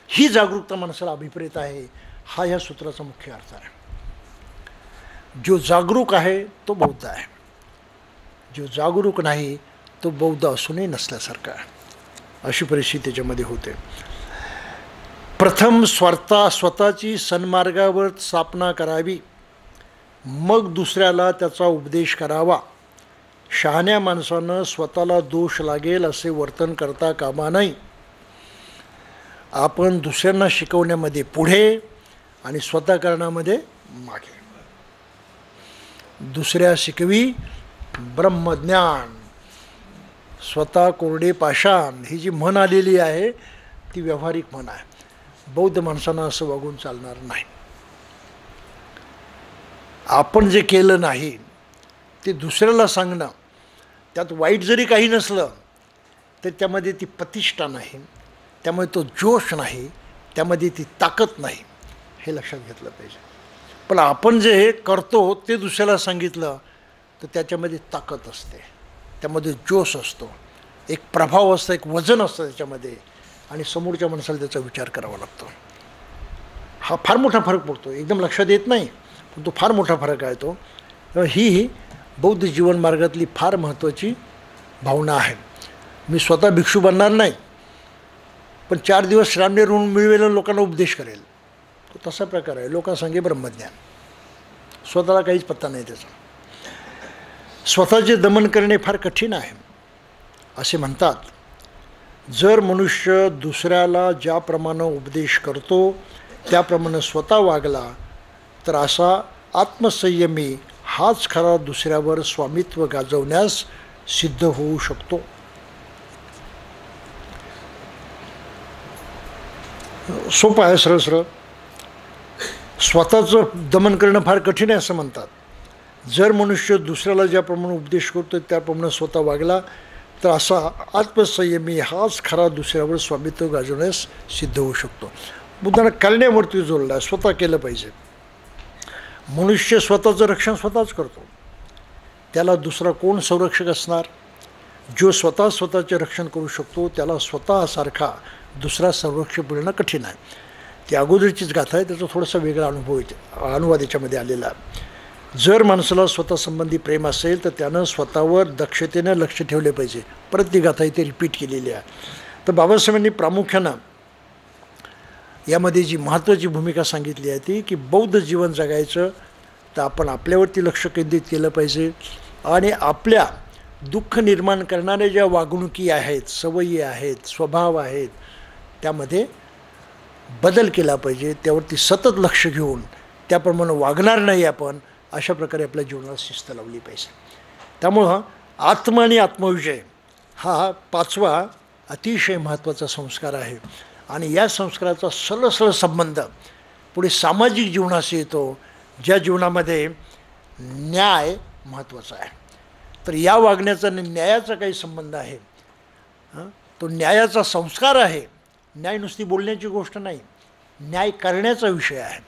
ही जागरूकता माणसाला अभिप्रेत आहे. हा ह्या सूत्राचा मुख्य अर्थ आहे. जो जागरूक आहे तो बौद्ध आहे, जो जागरूक नाही तो बौद्ध असूनही नसल्यासारखा आहे. अशी परिस्थिती त्याच्यामध्ये होते. प्रथम स्वतःची सन्मार्गावर स्थापना करावी, मग दुसऱ्याला त्याचा उपदेश करावा. शहाण्या माणसानं स्वतःला दोष लागेल असे वर्तन करता कामा नये. आपण दुसऱ्यांना शिकवण्यामध्ये पुढे आणि स्वतः करण्यामध्ये मागे. दुसऱ्या शिकवी ब्रह्मज्ञान, स्वतः कोरडे पाषाण, ही जी म्हण आलेली आहे ती व्यावहारिक म्हण आहे. बौद्ध माणसांना असं वागून चालणार नाही. आपण जे केलं नाही ते दुसऱ्याला सांगणं, त्यात वाईट जरी काही नसलं तर त्यामध्ये ती प्रतिष्ठा नाही, त्यामध्ये तो जोश नाही, त्यामध्ये ती ताकद नाही, हे लक्षात घेतलं पाहिजे. पण आपण जे करतो ते दुसऱ्याला सांगितलं तर त्याच्यामध्ये ताकद असते, त्यामध्ये जोश असतो, एक प्रभाव असतो, एक वजन असतं त्याच्यामध्ये, आणि समोरच्या माणसाला त्याचा विचार करावा लागतो. हा फार मोठा फरक पडतो. एकदम लक्षात येत नाही पण तो फार मोठा फरक आहे तो. ही बौद्ध जीवन मार्गातली फार महत्त्वाची भावना आहे. मी स्वतः भिक्षू बनणार नाही, पण 4 दिवस श्रामणे ऋण मिळवेल लोकांना उपदेश करेल, तो तसा प्रकार आहे. लोकांसंगे ब्रह्मज्ञान, स्वतःला काहीच पत्ता नाही त्याचा. स्वतःचे दमन करणे फार कठीण आहे. असे म्हणतात, जर मनुष्य दुसऱ्याला ज्याप्रमाणे उपदेश करतो त्याप्रमाणे स्वतः वागला तर असा आत्मसंयमी हाच खरा दुसऱ्यावर स्वामित्व गाजवण्यास सिद्ध होऊ शकतो. सोपं आहे, सरळ सरळ. स्वतःचं दमन करणं फार कठीण आहे असं म्हणतात. जर मनुष्य दुसऱ्याला ज्याप्रमाणे उपदेश करतो त्याप्रमाणे स्वतः वागला तर असा आत्मसंयमी हाच खरा दुसऱ्यावर स्वामित्व गाजवण्यास सिद्ध होऊ शकतो. बुद्धांना करण्यावरती जोडला, स्वतः केलं पाहिजे. मनुष्य स्वतःचं रक्षण स्वतःच करतो, त्याला दुसरा कोण संरक्षक असणार? जो स्वतःचे रक्षण करू शकतो त्याला स्वतःसारखा दुसरा संरक्षक मिळणं कठीण आहे. ती अगोदरचीच गाथा आहे, त्याचा थोडासा वेगळा अनुवाद याच्यामध्ये आलेला आहे. जर माणसाला स्वतःसंबंधी प्रेम असेल तर त्यानं स्वतःवर दक्षतेनं लक्ष ठेवले पाहिजे. परत ती गाथा इथे रिपीट केलेली आहे. तर बाबासाहेबांनी प्रामुख्यानं यामध्ये जी महत्त्वाची भूमिका सांगितली आहे ती की बौद्ध जीवन जगायचं तर आपण आपल्यावरती लक्ष केंद्रित केलं पाहिजे आणि आपल्या दुःख निर्माण करणाऱ्या ज्या वागणुकी आहेत, सवयी आहेत, स्वभाव आहेत, त्यामध्ये बदल केला पाहिजे. त्यावरती सतत लक्ष घेऊन त्याप्रमाणे वागणार नाही आपण, अशा प्रकारे आपल्या जीवनाला शिस्त लावली पाहिजे. त्यामुळं आत्मा आणि आत्मविजय हा 5वा अतिशय महत्त्वाचा संस्कार आहे आणि या संस्काराचा सरळ संबंध पुढे सामाजिक जीवनाशी येतो, ज्या जीवनामध्ये न्याय महत्त्वाचा आहे. तर या वागण्याचा आणि न्यायाचा काही संबंध आहे. तो न्यायाचा संस्कार आहे. न्याय नुसती बोलण्याची गोष्ट नाही, न्याय करण्याचा विषय आहे,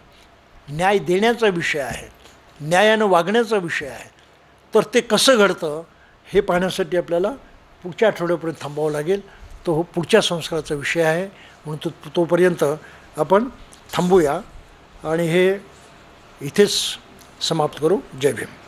न्याय देण्याचा विषय आहे, न्यायानं वागण्याचा विषय आहे. तर ते कसं घडतं हे पाहण्यासाठी आपल्याला पुढच्या आठवड्यापर्यंत थांबावं लागेल. तो पुढच्या संस्काराचा विषय आहे, म्हणून तोपर्यंत आपण थांबूया आणि हे इथेच समाप्त करू. जय भीम.